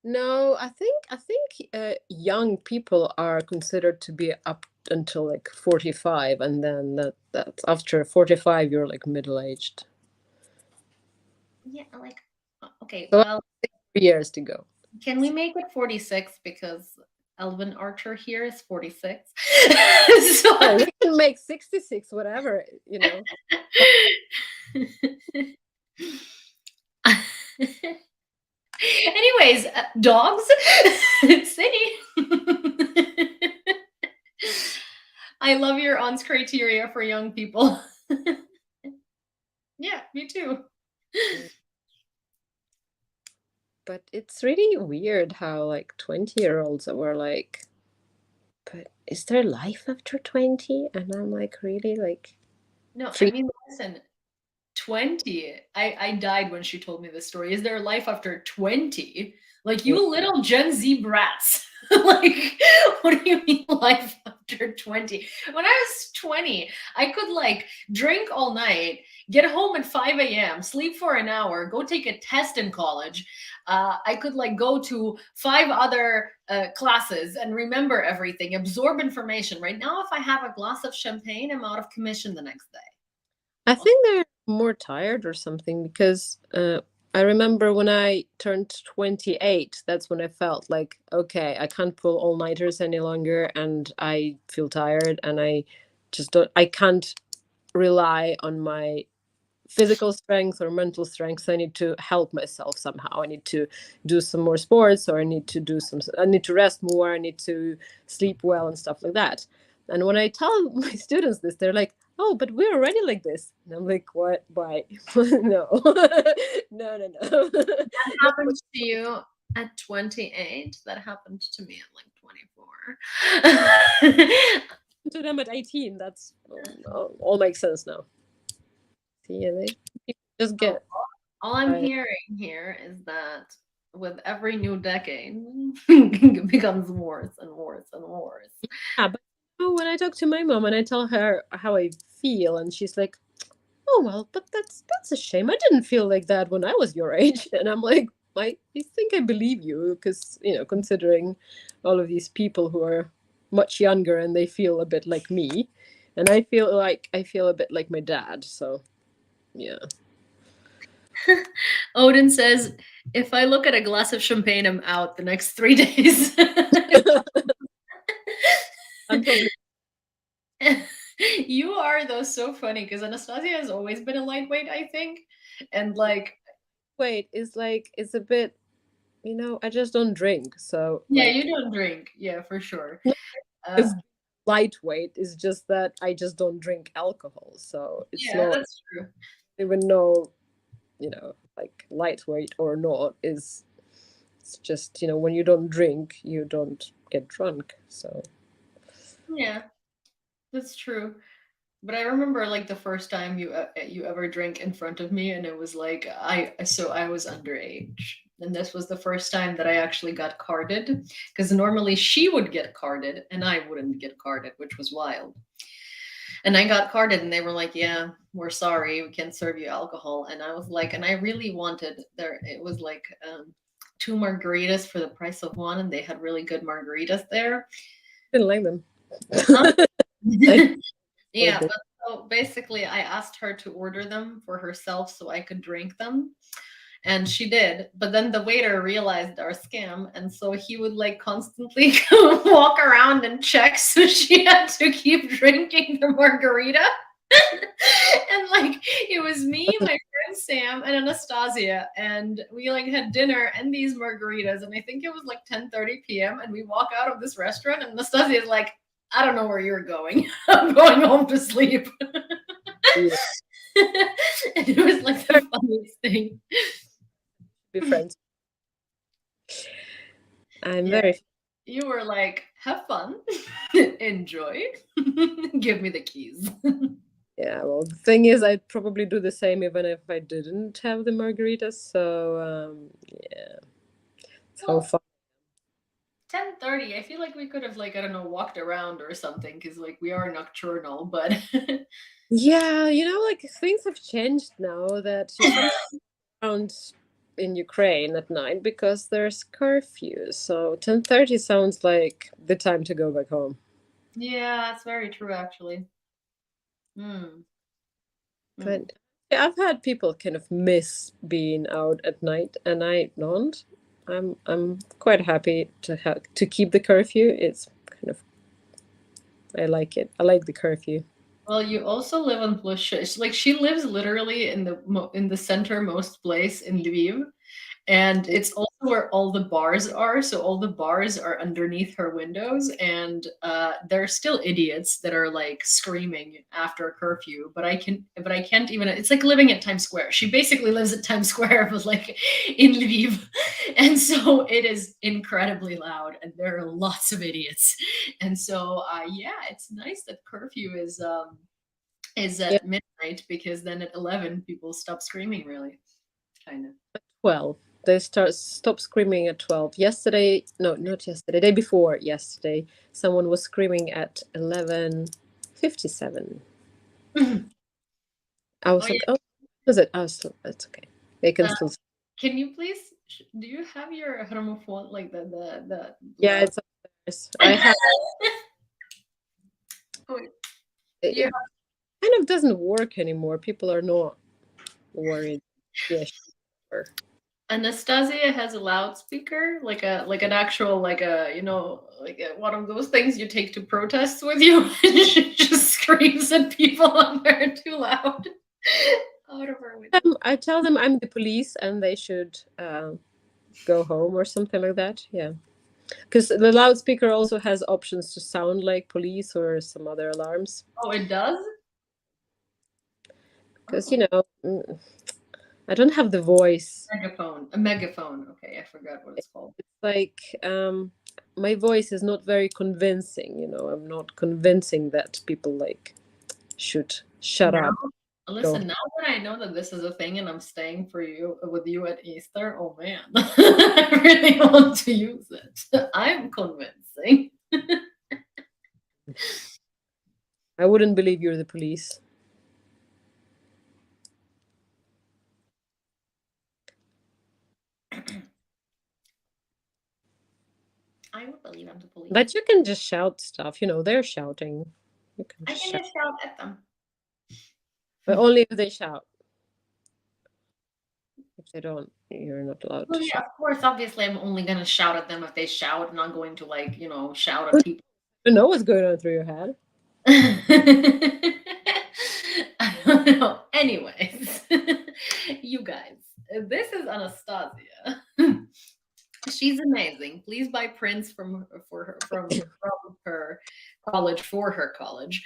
No, I think young people are considered to be up until like 45, and then that's after 45 you're like middle-aged. Yeah, like okay, so well, 3 years to go. Can we make it 46 because Elvin Archer here is 46? So oh, we can make 66, whatever, Anyways, dogs, City. I love your ONS criteria for young people. Yeah, me too. But it's really weird how like 20-year-olds were like, but is there life after 20? And I'm like, really? Like, no, I mean, listen, 20. I died when she told me this story. Is there life after 20? Like, you little Gen Z brats. Like, what do you mean life after 20? When I was 20, I could like drink all night, get home at 5 a.m., sleep for an hour, go take a test in college. I could like go to 5 other classes and remember everything, absorb information. Right now, if I have a glass of champagne, I'm out of commission the next day. I think they're more tired or something because I remember when I turned 28, that's when I felt like, okay, I can't pull all-nighters any longer and I feel tired and I can't rely on my physical strength or mental strength. I need to help myself somehow. I need to do some more sports, or I need to rest more. I need to sleep well and stuff like that. And when I tell my students this, they're like, oh, but we're already like this. And I'm like, what? Why? No. No. That happened to you at 28. That happened to me at like 24. To them at 18. That's all makes sense now. See, they just get. All I'm hearing here is that with every new decade, it becomes worse and worse and worse. Yeah, but when I talk to my mom and I tell her how I feel, and she's like, oh, well, but that's a shame. I didn't feel like that when I was your age. And I'm like, I think I believe you because, considering all of these people who are much younger and they feel a bit like me, and I feel a bit like my dad. So, yeah. Odin says, if I look at a glass of champagne, I'm out the next 3 days. I'm probably. You are, though, so funny because Anastasia has always been a lightweight, I think. And like, wait, it's a bit, I just don't drink. So, yeah, you don't drink. Yeah, for sure. It's lightweight. It's just that I just don't drink alcohol. So it's yeah, not that's true. even though, like lightweight or not it's just, when you don't drink, you don't get drunk. So Yeah, that's true. But I remember like the first time you ever drank in front of me, and it was like I was underage, and this was the first time that I actually got carded, because normally she would get carded and I wouldn't get carded, which was wild. And I got carded, and they were like, "Yeah, we're sorry, we can't serve you alcohol." And I was like, and I really wanted there. It was like 2 margaritas for the price of 1, and they had really good margaritas there. didn't like them. Huh? Yeah, but so basically I asked her to order them for herself so I could drink them. And she did. But then the waiter realized our scam. And so he would like constantly walk around and check. So she had to keep drinking the margarita. And like it was me, my friend Sam, and Anastasia. And we like had dinner and these margaritas. And I think it was like 10:30 p.m. And we walk out of this restaurant, and Anastasia is like, I don't know where you're going. I'm going home to sleep. Yeah. And it was like the funniest thing. Be friends. I'm Yeah. very. You were like, have fun, enjoy, give me the keys. Yeah, well, the thing is, I'd probably do the same even if I didn't have the margaritas. So, yeah. So fun. 10:30. I feel like we could have like, I don't know, walked around or something, because like we are nocturnal, but Yeah, like things have changed now that you can't around in Ukraine at night because there's curfew. So 10:30 sounds like the time to go back home. yeah, that's very true actually. But I've had people kind of miss being out at night, and I don't. I'm quite happy to keep the curfew. It's kind of, I like it. I like the curfew. Well, you also live in Ploshch. Like she lives literally in the centermost place in Lviv, and it's also where all the bars are. So all the bars are underneath her windows, and there are still idiots that are like screaming after curfew. But I can't even. It's like living at Times Square. She basically lives at Times Square, but like in Lviv, and so it is incredibly loud, and there are lots of idiots. And so yeah, it's nice that curfew is is Yeah. at midnight, because then at 11 people stop screaming, really, kind of. 12. They stop screaming at 12. Yesterday, no, not yesterday, day before yesterday, someone was screaming at 11:57. I was Oh, like, oh, is it? Oh, still, it's okay. They can Uh, still. Can you please? Do you have your homophone, like the Yeah, loud? it's upstairs. I have. Wait, It yeah. kind of doesn't work anymore. People are not worried. Yeah, sure. Anastasia has a loudspeaker, like an actual, like a, like one of those things you take to protests with you. And she just screams at people when they're too loud. Out of her window. I tell them I'm the police and they should go home or something like that. Yeah. Because the loudspeaker also has options to sound like police or some other alarms. Oh, it does? Because, Oh, I don't have the voice. megaphone. A megaphone. Okay, I forgot what it's called. It's like my voice is not very convincing. I'm not convincing that people like should shut Now, up. listen, now that I know that this is a thing and I'm staying with you at Easter, oh man, I really want to use it. I'm convincing. I wouldn't believe you're the police. I would believe I'm the police. But you can just shout stuff. They're shouting. You can I just can shout. just shout at them. But only if they shout. If they don't, you're not allowed Well, to yeah, shout. of course, obviously, I'm only gonna shout at them if they shout. I'm not going to, like, shout at people. You know what's going on through your head. I don't know. Anyways, you guys, this is Anastasia. She's amazing. Please buy prints from her college for her college.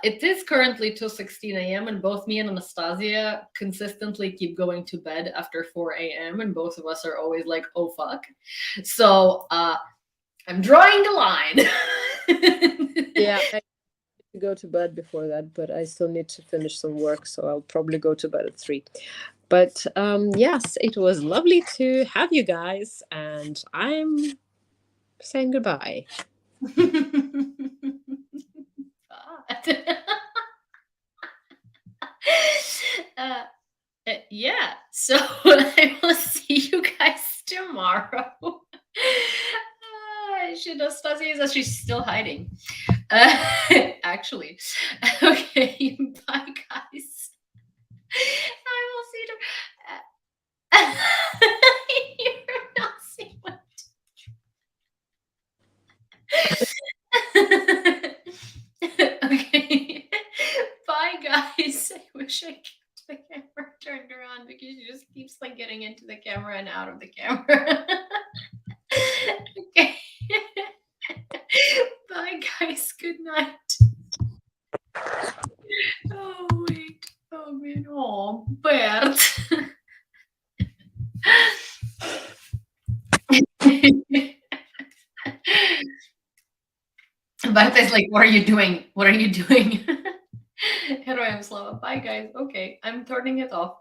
It is currently 2:16 a.m. and both me and Anastasia consistently keep going to bed after 4 a.m. and both of us are always like, "Oh fuck!" So I'm drawing the line. Yeah, I need to go to bed before that, but I still need to finish some work, so I'll probably go to bed at 3. But yes, it was lovely to have you guys, and I'm saying goodbye. Yeah, so I will see you guys tomorrow. Anastasia says she's still hiding. Actually, okay, bye guys. I will see you. You're not seeing what. Okay. Bye guys. I wish I kept the camera turned around because she just keeps like getting into the camera and out of the camera. Okay. Bye guys. Good night. Oh wait. Oh man. Oh Bert. Bart is like, what are you doing? What are you doing? Heroям slava. Bye guys. Okay, I'm turning it off.